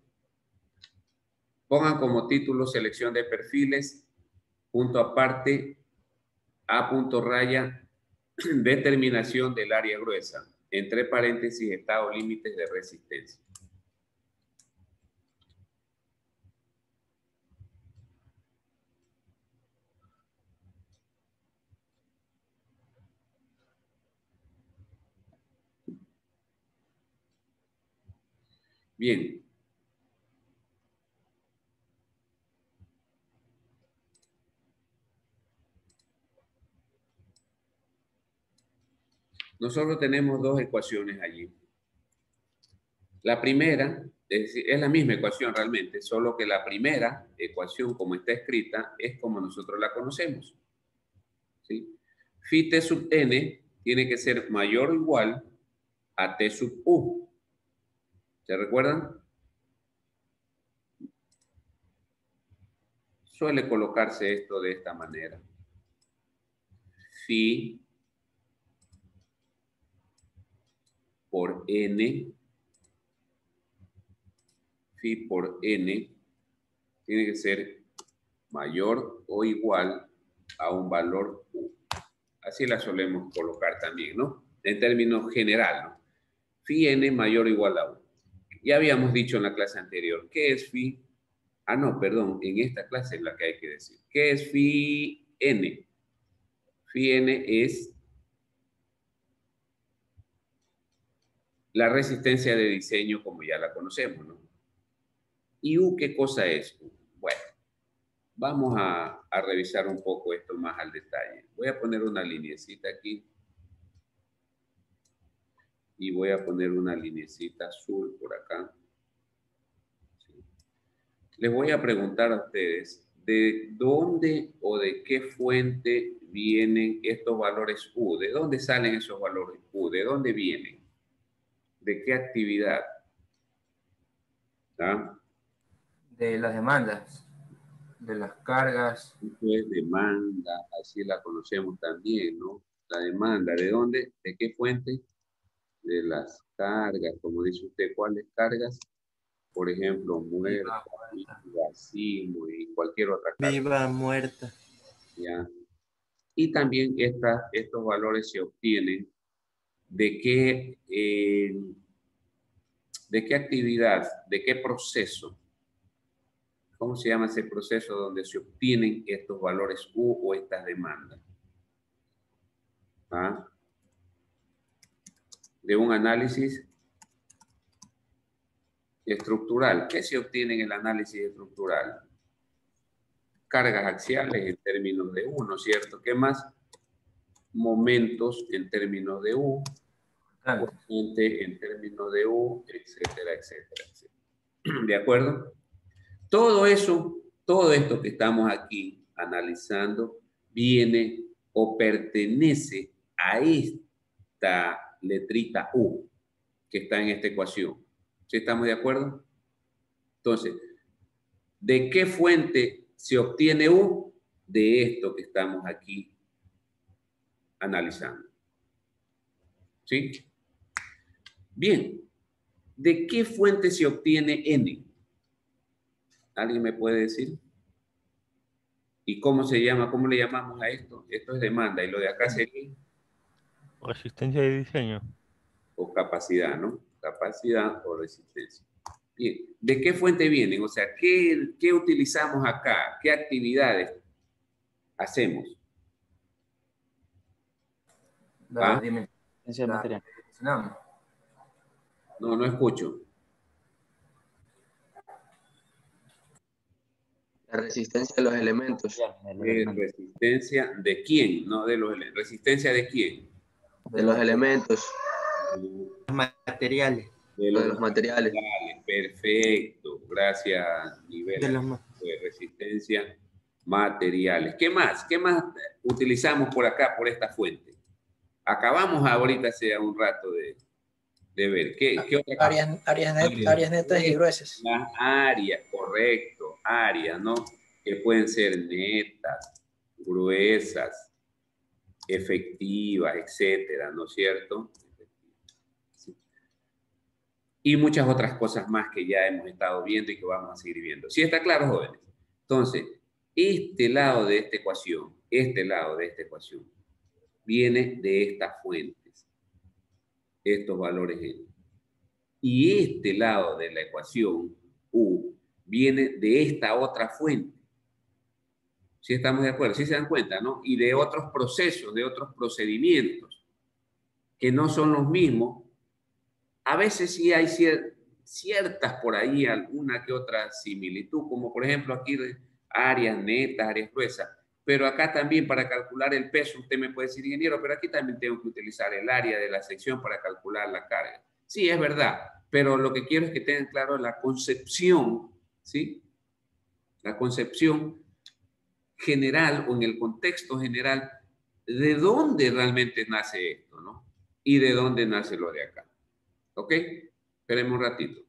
Pongan como título selección de perfiles, punto aparte, A punto raya, determinación del área gruesa, entre paréntesis, estado límites de resistencia. Bien. Nosotros tenemos dos ecuaciones allí. La primera, es la misma ecuación realmente, solo que la primera ecuación, como está escrita, es como nosotros la conocemos. ¿Sí? Phi t sub n tiene que ser mayor o igual a t sub u. ¿Se recuerdan? Suele colocarse esto de esta manera. Phi por n, phi por n, tiene que ser mayor o igual a un valor u. Así la solemos colocar también, ¿no? En términos general, ¿no? Phi n mayor o igual a 1. Ya habíamos dicho en la clase anterior, ¿qué es phi? Ah, no, perdón, en esta clase es la que hay que decir. ¿Qué es phi n? Phi n es la resistencia de diseño como ya la conocemos, ¿no? ¿Y U qué cosa es? Bueno, vamos a revisar un poco esto más al detalle. Voy a poner una lineecita aquí. Y voy a poner una lineecita azul por acá. ¿Sí? Les voy a preguntar a ustedes, ¿de dónde o de qué fuente vienen estos valores U? ¿De dónde salen esos valores U? ¿De dónde vienen? ¿De qué actividad? ¿Ah? De las demandas, de las cargas. Esto es demanda, así la conocemos también, ¿no? La demanda, ¿de dónde? ¿De qué fuente? De las cargas, como dice usted, ¿cuáles cargas? Por ejemplo, muerta, vacío y cualquier otra carga. Viva, muerta. ¿Ya? Y también estos valores se obtienen de qué actividad, de qué proceso. ¿Cómo se llama ese proceso donde se obtienen estos valores U o estas demandas? ¿Ah? De un análisis estructural. ¿Qué se obtiene en el análisis estructural? Cargas axiales en términos de U, ¿no es cierto? ¿Qué más? Momentos en términos de U, corriente en términos de U, etcétera, etcétera, etcétera. ¿De acuerdo? Todo eso todo esto que estamos aquí analizando viene o pertenece a esta letrita U que está en esta ecuación. ¿Sí estamos de acuerdo? Entonces, ¿de qué fuente se obtiene U? De esto que estamos aquí analizando. ¿Sí? Bien. ¿De qué fuente se obtiene N? ¿Alguien me puede decir? ¿Y cómo se llama? ¿Cómo le llamamos a esto? Esto es demanda y lo de acá sería Resistencia de diseño. o capacidad, ¿no? Capacidad o resistencia. Bien, ¿de qué fuente vienen? O sea, ¿qué utilizamos acá? ¿Qué actividades hacemos? ¿Ah? No, no escucho. La resistencia de los elementos. ¿Resistencia de quién? No de los elementos. ¿Resistencia de quién? De los elementos. Materiales. De los materiales. Perfecto. Gracias, nivel de resistencia materiales. ¿Qué más? ¿Qué más utilizamos por acá, por esta fuente? Acabamos ahorita hace un rato de ver. ¿Qué otra cosa? Áreas netas y gruesas. Las áreas, correcto. Áreas, ¿no? Que pueden ser netas, gruesas, efectivas, etcétera, ¿no es cierto? Sí. Y muchas otras cosas más que ya hemos estado viendo y que vamos a seguir viendo. ¿Sí está claro, jóvenes? Entonces, este lado de esta ecuación, viene de estas fuentes, estos valores N. Y este lado de la ecuación U viene de esta otra fuente. ¿Sí estamos de acuerdo? ¿Sí se dan cuenta, no? Y de otros procesos, de otros procedimientos que no son los mismos. A veces sí hay ciertas por ahí, alguna que otra similitud, como por ejemplo aquí áreas netas, áreas gruesas. Pero acá también para calcular el peso, usted me puede decir, ingeniero, pero aquí también tengo que utilizar el área de la sección para calcular la carga. Sí, es verdad, pero lo que quiero es que tengan claro la concepción, ¿sí? La concepción general o en el contexto general de dónde realmente nace esto, ¿no? Y de dónde nace lo de acá. ¿Ok? Esperemos un ratito.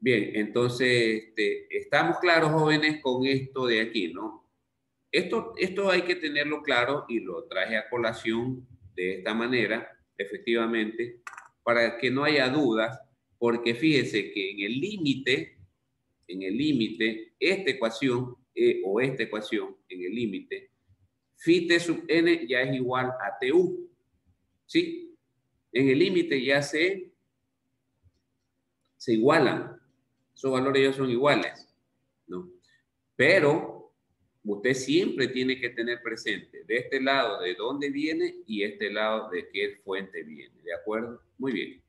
Bien, entonces, estamos claros, jóvenes, con esto de aquí, ¿no? Esto hay que tenerlo claro y lo traje a colación de esta manera, efectivamente, para que no haya dudas, porque fíjese que en el límite, esta ecuación, o esta ecuación, en el límite, phi t sub n ya es igual a tu, ¿sí? En el límite ya se igualan, esos valores ya son iguales, ¿no? Pero usted siempre tiene que tener presente de este lado de dónde viene y este lado de qué fuente viene, ¿de acuerdo? Muy bien.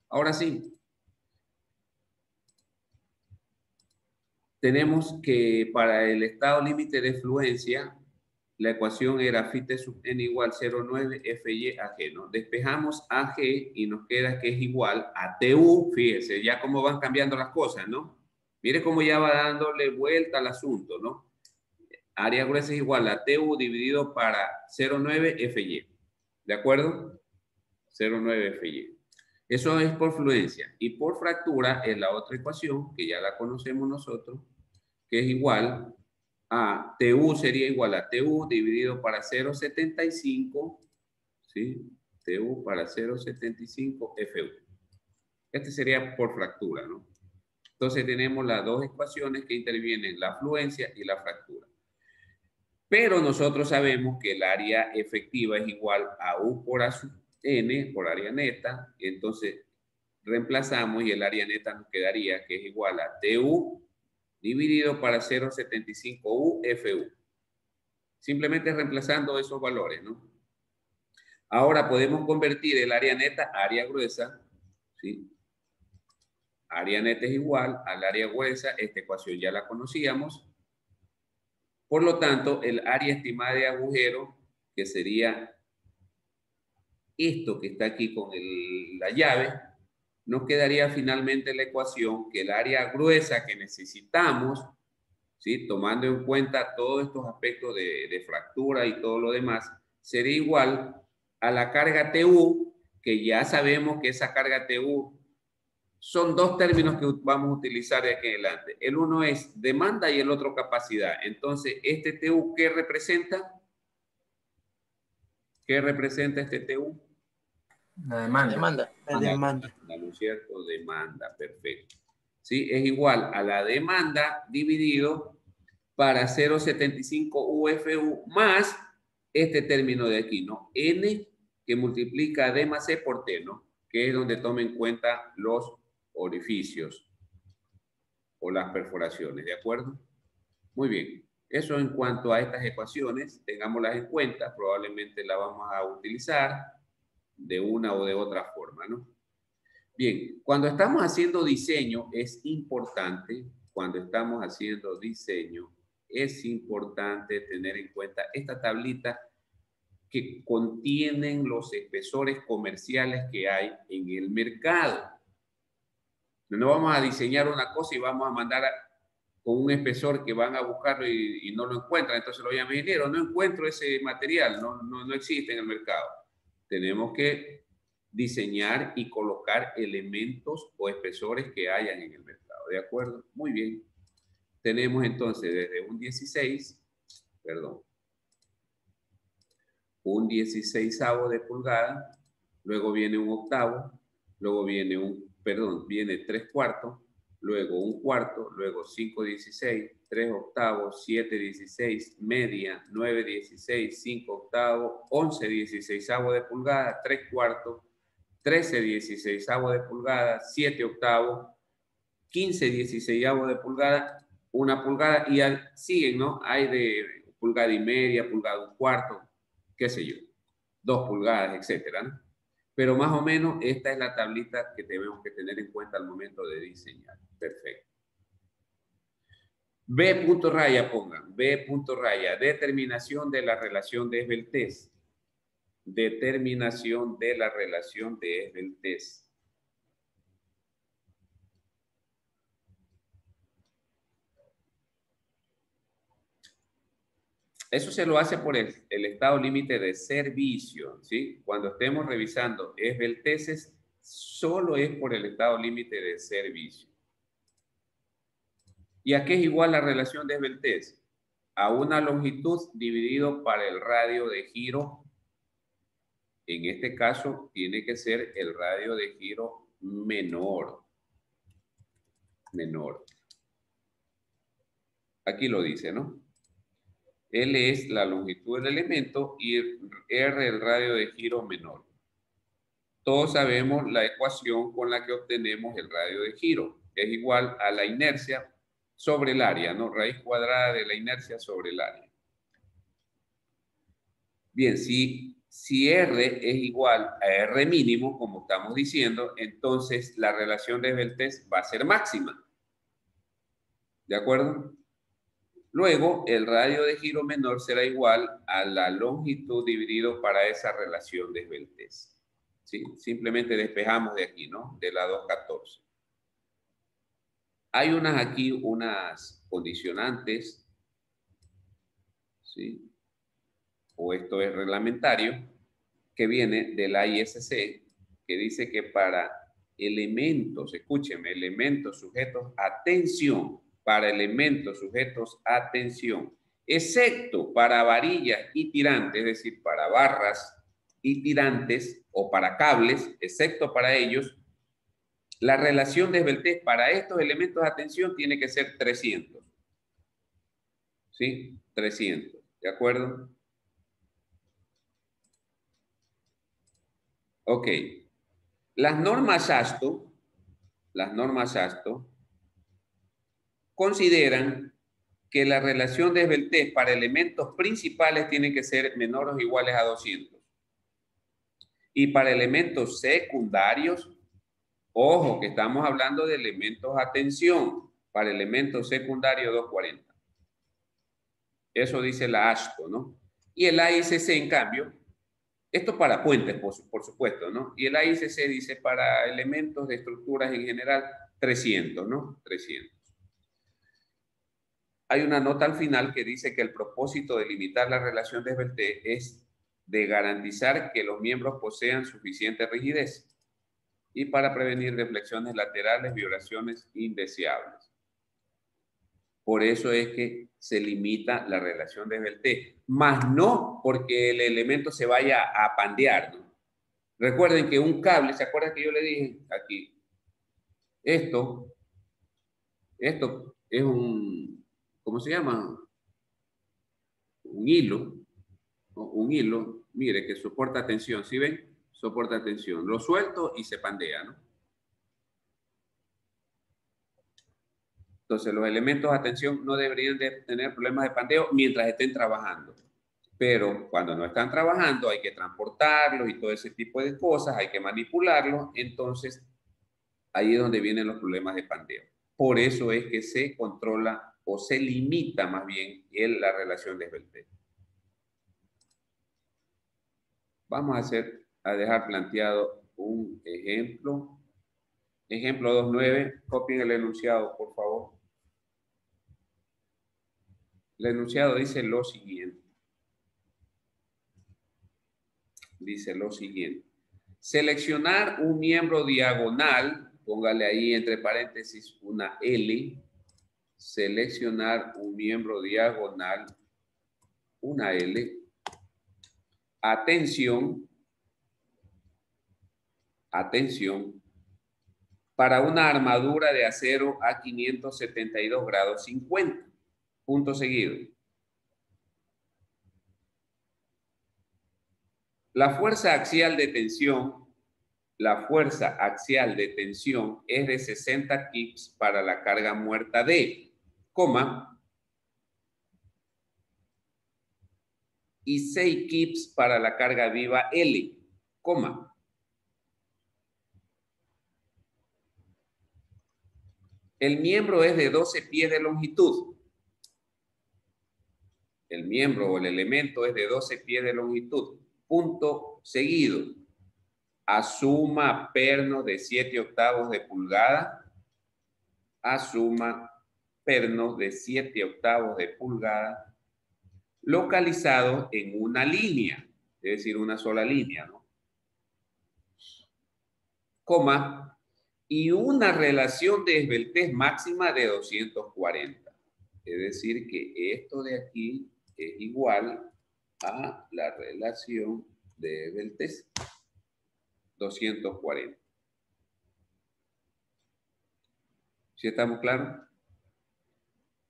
Ahora sí. Tenemos que para el estado límite de fluencia, la ecuación era phi t sub n igual 0,9 FY AG, ¿no? Despejamos AG y nos queda que es igual a TU, fíjese, ya cómo van cambiando las cosas, ¿no? Mire cómo ya va dándole vuelta al asunto, ¿no? Área gruesa es igual a TU dividido para 0,9 FY, ¿de acuerdo? 0,9 FY. Eso es por fluencia. Y por fractura es la otra ecuación, que ya la conocemos nosotros, que es igual a TU sería igual a TU dividido para 0,75, ¿sí? TU para 0,75 FU. Este sería por fractura, ¿no? Entonces tenemos las dos ecuaciones que intervienen, la fluencia y la fractura. Pero nosotros sabemos que el área efectiva es igual a U por A sub N por área neta, entonces reemplazamos y el área neta nos quedaría que es igual a TU dividido para 0,75U FU. Simplemente reemplazando esos valores, ¿no? Ahora podemos convertir el área neta a área gruesa, ¿sí? Área neta es igual al área gruesa, esta ecuación ya la conocíamos. Por lo tanto, el área estimada de agujero, que sería esto que está aquí con la llave, nos quedaría finalmente la ecuación que el área gruesa que necesitamos, ¿sí? Tomando en cuenta todos estos aspectos de fractura y todo lo demás, sería igual a la carga TU, que ya sabemos que esa carga TU son dos términos que vamos a utilizar de aquí en adelante. El uno es demanda y el otro capacidad. Entonces, este TU, ¿qué representa? ¿Qué representa este TU? La demanda. La demanda. ¿No es cierto? Demanda, perfecto. ¿Sí? Es igual a la demanda dividido para 0,75 UFU más este término de aquí, ¿no? N que multiplica D más C por T, ¿no? Que es donde toma en cuenta los orificios o las perforaciones, ¿de acuerdo? Muy bien. Eso en cuanto a estas ecuaciones, tengámoslas en cuenta, probablemente las vamos a utilizar de una o de otra forma, ¿no? Bien, cuando estamos haciendo diseño es importante, tener en cuenta esta tablita que contienen los espesores comerciales que hay en el mercado. No vamos a diseñar una cosa y vamos a mandar con un espesor que van a buscarlo y no lo encuentran. Entonces lo llaman ingeniero, no encuentro ese material, no existe en el mercado. Tenemos que diseñar y colocar elementos o espesores que hayan en el mercado. ¿De acuerdo? Muy bien. Tenemos entonces desde un 16avo de pulgada, luego viene un octavo, luego viene viene 3/4, luego 1/4, luego 5/16, 3 octavos, 7/16, media, 9/16, 5 octavos, 11/16 de pulgada, 3/4, 13/16 de pulgada, 7 octavos, 15/16 de pulgada, 1 pulgada y siguen, ¿no? Hay de pulgada y media, pulgada 1/4, qué sé yo, 2 pulgadas, etcétera, ¿no? Pero más o menos esta es la tablita que tenemos que tener en cuenta al momento de diseñar. Perfecto. B punto raya, pongan. B punto raya. Determinación de la relación de esbeltez. Determinación de la relación de esbeltez. Eso se lo hace por el estado límite de servicio, ¿sí? Cuando estemos revisando esbelteces, solo es por el estado límite de servicio. ¿Y a qué es igual la relación de esbeltez? a una longitud dividido para el radio de giro. En este caso, tiene que ser el radio de giro menor. Menor. Aquí lo dice, ¿no? L es la longitud del elemento y R el radio de giro menor. Todos sabemos la ecuación con la que obtenemos el radio de giro. Es igual a la inercia sobre el área, ¿no? Raíz cuadrada de la inercia sobre el área. Bien, si R es igual a R mínimo, como estamos diciendo, entonces la relación de Esbeltez va a ser máxima. ¿De acuerdo? Luego, el radio de giro menor será igual a la longitud dividido para esa relación de Esbeltez. ¿Sí? Simplemente despejamos de aquí, ¿no? De la 214. Hay unas condicionantes, ¿sí? O esto es reglamentario, que viene de la ISC, que dice que para elementos, escúcheme, elementos sujetos a tensión, para elementos sujetos a tensión, excepto para varillas y tirantes, es decir, para barras y tirantes o para cables, excepto para ellos, la relación de Esbeltez para estos elementos a tensión tiene que ser 300. ¿Sí? 300. ¿De acuerdo? Ok. Las normas ASTO consideran que la relación de Esbeltez para elementos principales tiene que ser menores o iguales a 200. Y para elementos secundarios, ojo, que estamos hablando de elementos a tensión, para elementos secundarios 240. Eso dice la ASTO, ¿no? Y el AICC, en cambio, esto para puentes, por supuesto, ¿no? Y el AICC dice para elementos de estructuras en general 300, ¿no? 300. Hay una nota al final que dice que el propósito de limitar la relación de Esbeltez es de garantizar que los miembros posean suficiente rigidez y para prevenir deflexiones laterales, vibraciones indeseables. Por eso es que se limita la relación de Esbeltez, más no porque el elemento se vaya a pandear, ¿no? Recuerden que un cable, ¿se acuerdan que yo le dije aquí? Esto es un, ¿cómo se llama? Un hilo, ¿no? Un hilo, mire, que soporta tensión, ¿sí ven? Soporta tensión. Lo suelto y se pandea, ¿no? Entonces, los elementos a tensión no deberían de tener problemas de pandeo mientras estén trabajando. Pero cuando no están trabajando, hay que transportarlos y todo ese tipo de cosas, hay que manipularlos. Entonces, ahí es donde vienen los problemas de pandeo. Por eso es que se controla o se limita más bien la relación de Esbeltez. Vamos a dejar planteado un ejemplo. Ejemplo 2.9. Copien el enunciado, por favor. El enunciado dice lo siguiente. Dice lo siguiente. Seleccionar un miembro diagonal, póngale ahí entre paréntesis una L. Seleccionar un miembro diagonal, una L. Atención, para una armadura de acero a 572 grados 50. Punto seguido. La fuerza axial de tensión es de 60 kips para la carga muerta D, y 6 kips para la carga viva L, El miembro es de 12 pies de longitud. El miembro o el elemento es de 12 pies de longitud. Punto seguido. Asuma perno de 7 octavos de pulgada. Asuma perno de 7 octavos de pulgada. Localizado en una línea, es decir, una sola línea, ¿no? Y una relación de esbeltez máxima de 240. Es decir, que esto de aquí es igual a la relación de Beltes, 240. ¿Sí estamos claros?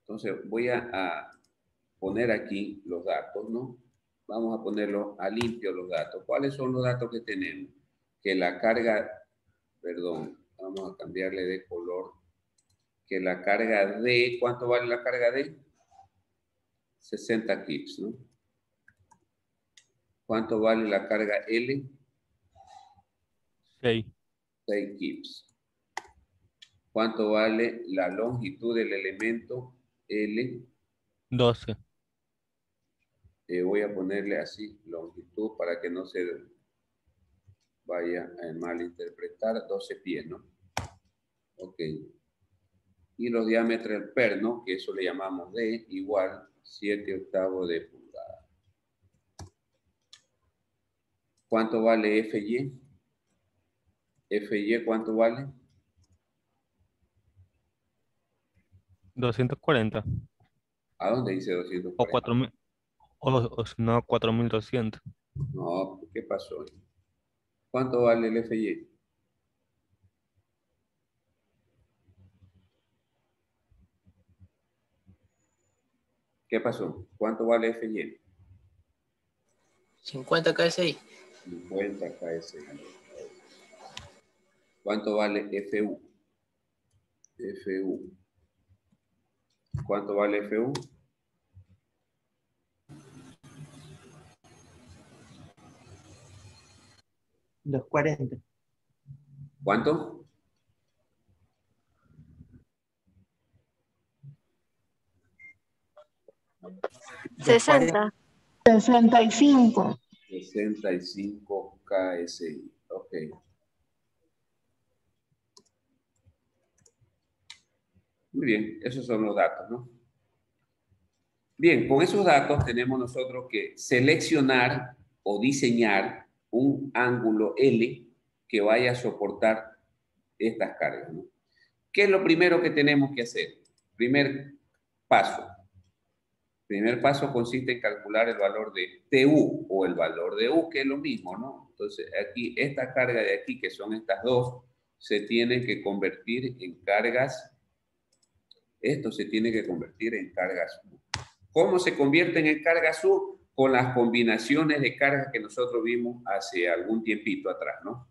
Entonces voy a poner aquí los datos, ¿no? Vamos a ponerlos a limpio los datos. ¿Cuáles son los datos que tenemos? Que la carga, perdón, vamos a cambiarle de color. Que la carga D, ¿cuánto vale la carga D? 60 kips, ¿no? ¿Cuánto vale la carga L? 6. 6 kips. ¿Cuánto vale la longitud del elemento L? 12. Voy a ponerle así, longitud, para que no se vaya a malinterpretar, 12 pies, ¿no? Ok. Y los diámetros del perno, que eso le llamamos D, igual 7/8 de pulgada. ¿Cuánto vale FY? FY, ¿cuánto vale? 240. ¿A dónde dice 240? O 4000. O si no, 4200. No, ¿qué pasó? ¿Cuánto vale el FY? ¿Qué pasó? ¿Cuánto vale FY? 50 KSI. 50 KSI. ¿Cuánto vale FU? FU. ¿Cuánto vale FU? $240. ¿Cuánto? $60. 65. 65 KSI. Ok. Muy bien, esos son los datos, ¿no? Bien, con esos datos tenemos nosotros que seleccionar o diseñar un ángulo L que vaya a soportar estas cargas, ¿no? ¿Qué es lo primero que tenemos que hacer? Primer paso. Primer paso consiste en calcular el valor de TU o el valor de U, que es lo mismo, ¿no? Entonces, aquí, esta carga de aquí, que son estas dos, se tienen que convertir en cargas. Esto se tiene que convertir en cargas U. ¿Cómo se convierten en cargas U? Con las combinaciones de cargas que nosotros vimos hace algún tiempito atrás, ¿no?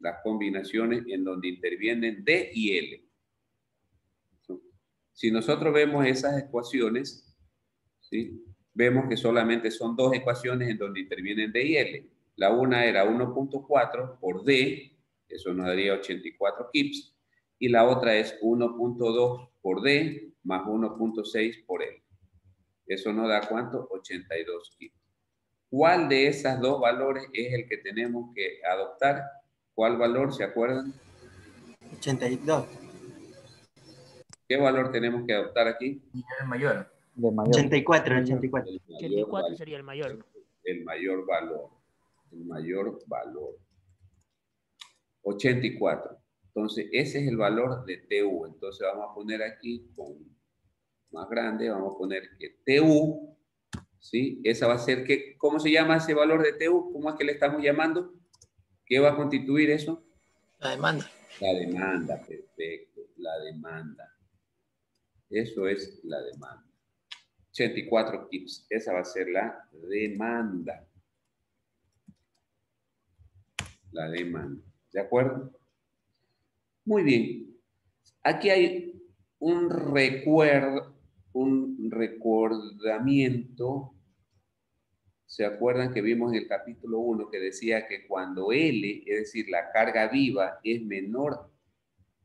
Las combinaciones en donde intervienen D y L. Si nosotros vemos esas ecuaciones, ¿sí? Vemos que solamente son dos ecuaciones en donde intervienen D y L. La una era 1.4 por D, eso nos daría 84 kips, y la otra es 1.2 por D más 1.6 por L. Eso nos da ¿cuánto? 82 kips. ¿Cuál de esas dos valores es el que tenemos que adoptar? ¿Cuál valor? ¿Se acuerdan? 82. ¿Qué valor tenemos que adoptar aquí? El mayor. 84. El 84 sería el mayor. El mayor valor. El mayor valor. 84. Entonces, ese es el valor de TU. Entonces, vamos a poner aquí con más grande, vamos a poner que TU, ¿sí? Esa va a ser que, ¿cómo se llama ese valor de TU? ¿Cómo es que le estamos llamando? ¿Qué va a constituir eso? La demanda. La demanda, perfecto. La demanda. Eso es la demanda. 84 kips. Esa va a ser la demanda. La demanda. ¿De acuerdo? Muy bien. Aquí hay un recordamiento. ¿Se acuerdan que vimos en el capítulo 1 que decía que cuando L, es decir, la carga viva, es menor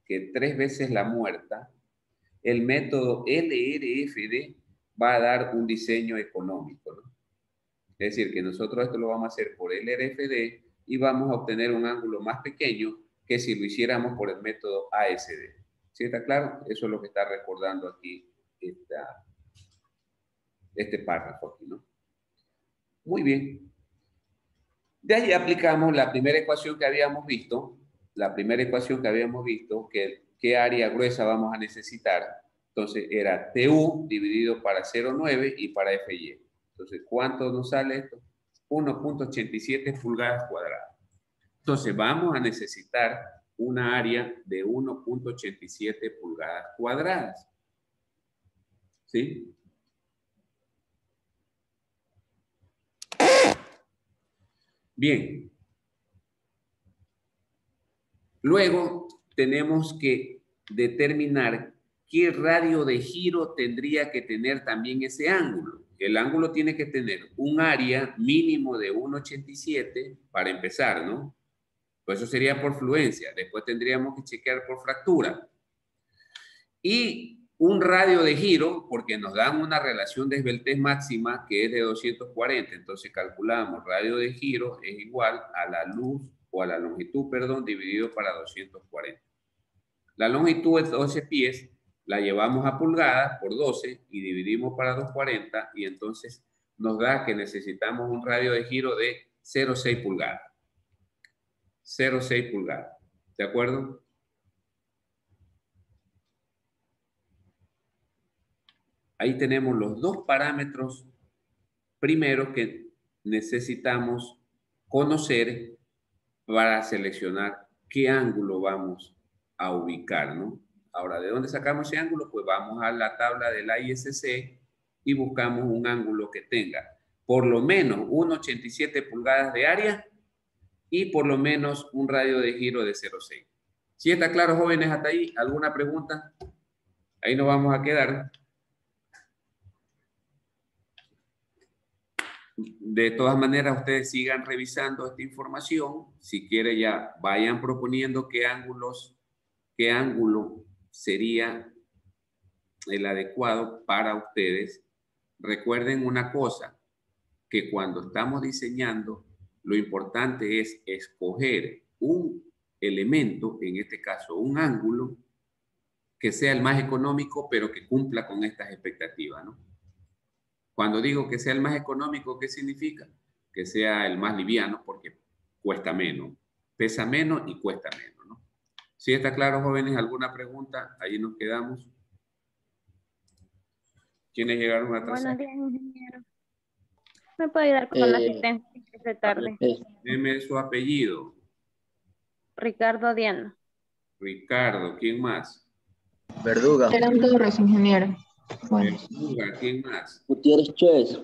que 3 veces la muerta, el método LRFD va a dar un diseño económico, ¿no? Es decir, que nosotros esto lo vamos a hacer por LRFD y vamos a obtener un ángulo más pequeño que si lo hiciéramos por el método ASD. ¿Sí está claro? Eso es lo que está recordando aquí este párrafo aquí, ¿no? Muy bien. De ahí aplicamos la primera ecuación que habíamos visto, que qué área gruesa vamos a necesitar. Entonces era TU dividido para 0,9 y para FY. Entonces, ¿cuánto nos sale esto? 1.87 pulgadas cuadradas. Entonces, vamos a necesitar una área de 1.87 pulgadas cuadradas. ¿Sí? Bien. Luego tenemos que determinar qué radio de giro tendría que tener también ese ángulo. El ángulo tiene que tener un área mínimo de 1.87 para empezar, ¿no? Pues eso sería por fluencia. Después tendríamos que chequear por fractura. Y un radio de giro, porque nos dan una relación de esbeltez máxima que es de 240. Entonces calculamos radio de giro es igual a la luz o a la longitud, perdón, dividido para 240. La longitud es 12 pies, la llevamos a pulgadas por 12 y dividimos para 240 y entonces nos da que necesitamos un radio de giro de 0,6 pulgadas. 0,6 pulgadas. ¿De acuerdo? Ahí tenemos los dos parámetros primeros que necesitamos conocer para seleccionar qué ángulo vamos a ubicar, ¿no? Ahora, ¿de dónde sacamos ese ángulo? Pues vamos a la tabla del ISC y buscamos un ángulo que tenga por lo menos 1,87 pulgadas de área y por lo menos un radio de giro de 0,6. ¿Sí está claro, jóvenes, hasta ahí? ¿Alguna pregunta? Ahí nos vamos a quedar. De todas maneras, ustedes sigan revisando esta información. Si quieren ya vayan proponiendo qué ángulo sería el adecuado para ustedes. Recuerden una cosa, que cuando estamos diseñando, lo importante es escoger un elemento, en este caso un ángulo, que sea el más económico, pero que cumpla con estas expectativas, ¿no? Cuando digo que sea el más económico, ¿qué significa? Que sea el más liviano porque cuesta menos, pesa menos y cuesta menos, ¿no? ¿Sí está claro, jóvenes? ¿Alguna pregunta? Ahí nos quedamos. ¿Quiénes llegaron atrasados? Buenos días, ingeniero. ¿Me puede ayudar con la asistencia esta tarde? Deme su apellido. Ricardo Diana. Ricardo, ¿quién más? Verduga. Eran Torres, ingeniero. Bueno. Verduga, ¿quién más? Gutiérrez Choez.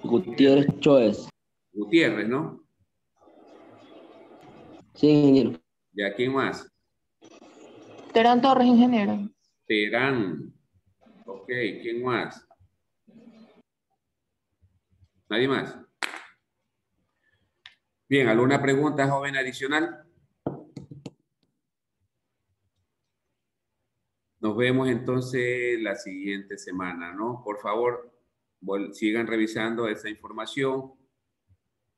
Gutiérrez Choez. Gutiérrez, ¿no? Sí, ingeniero. ¿Ya quién más? Terán Torres, ingeniero. Terán. Ok, ¿quién más? ¿Nadie más? Bien, ¿alguna pregunta, joven, adicional? Nos vemos entonces la siguiente semana, ¿no? Por favor, sigan revisando esta información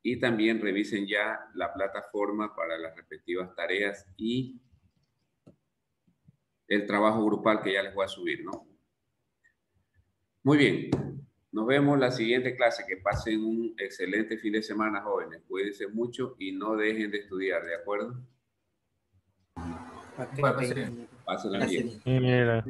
y también revisen ya la plataforma para las respectivas tareas y el trabajo grupal que ya les voy a subir, ¿no? Muy bien. Nos vemos la siguiente clase. Que pasen un excelente fin de semana, jóvenes. Cuídense mucho y no dejen de estudiar, ¿de acuerdo? Pásenla bien. Mira.